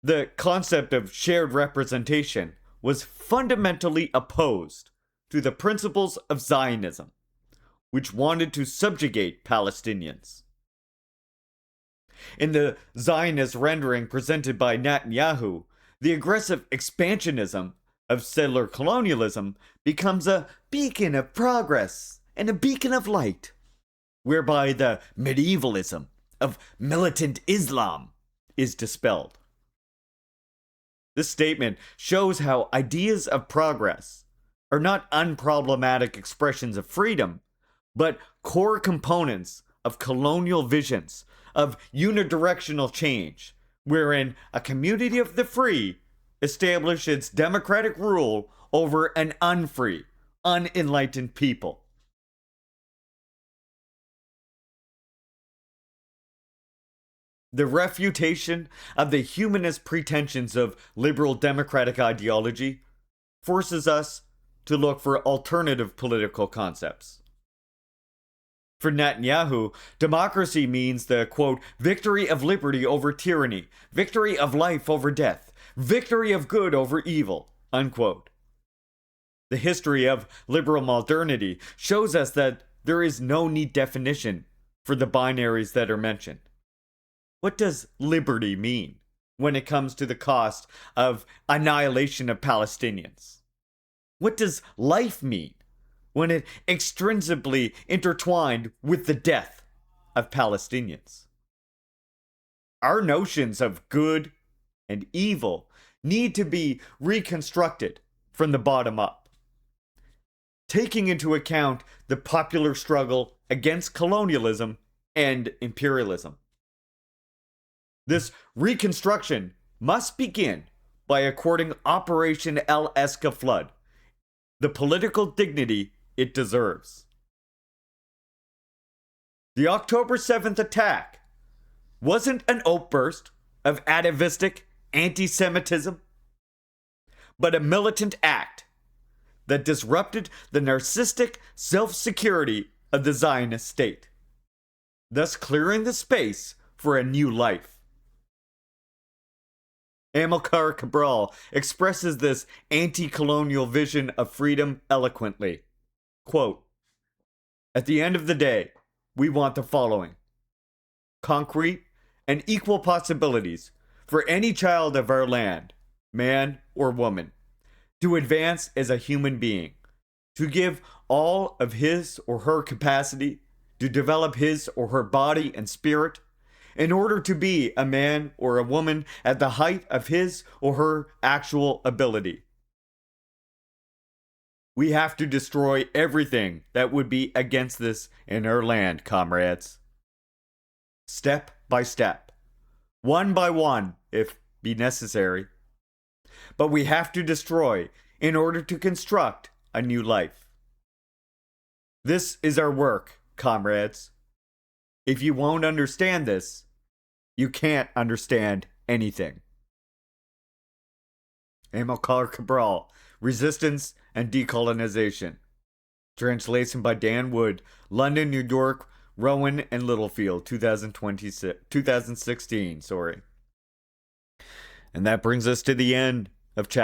The concept of shared representation was fundamentally opposed to the principles of Zionism, which wanted to subjugate Palestinians. In the Zionist rendering presented by Netanyahu, the aggressive expansionism of settler colonialism becomes a beacon of progress and a beacon of light, whereby the medievalism of militant Islam is dispelled. This statement shows how ideas of progress are not unproblematic expressions of freedom, but core components of colonial visions of unidirectional change, wherein a community of the free establish its democratic rule over an unfree, unenlightened people. The refutation of the humanist pretensions of liberal democratic ideology forces us to look for alternative political concepts. For Netanyahu, democracy means the, quote, victory of liberty over tyranny, victory of life over death, victory of good over evil, unquote. The history of liberal modernity shows us that there is no neat definition for the binaries that are mentioned. What does liberty mean when it comes to the cost of annihilation of Palestinians? What does life mean when it extrinsically intertwined with the death of Palestinians? Our notions of good and evil need to be reconstructed from the bottom up, taking into account the popular struggle against colonialism and imperialism. This reconstruction must begin by according Operation El Escaflowne the political dignity it deserves. The October 7th attack wasn't an outburst of atavistic anti-Semitism, but a militant act that disrupted the narcissistic self-security of the Zionist state, thus clearing the space for a new life. Amilcar Cabral expresses this anti-colonial vision of freedom eloquently. Quote, at the end of the day, we want the following: concrete and equal possibilities for any child of our land, man or woman, to advance as a human being, to give all of his or her capacity to develop his or her body and spirit in order to be a man or a woman at the height of his or her actual ability. We have to destroy everything that would be against this in our land, comrades. Step by step, one by one, if be necessary. But we have to destroy in order to construct a new life. This is our work, comrades. If you won't understand this, you can't understand anything. Amilcar Cabral, Resistance and Decolonization. Translation by Dan Wood, London, New York, Rowan and Littlefield, 2016. And that brings us to the end of chapter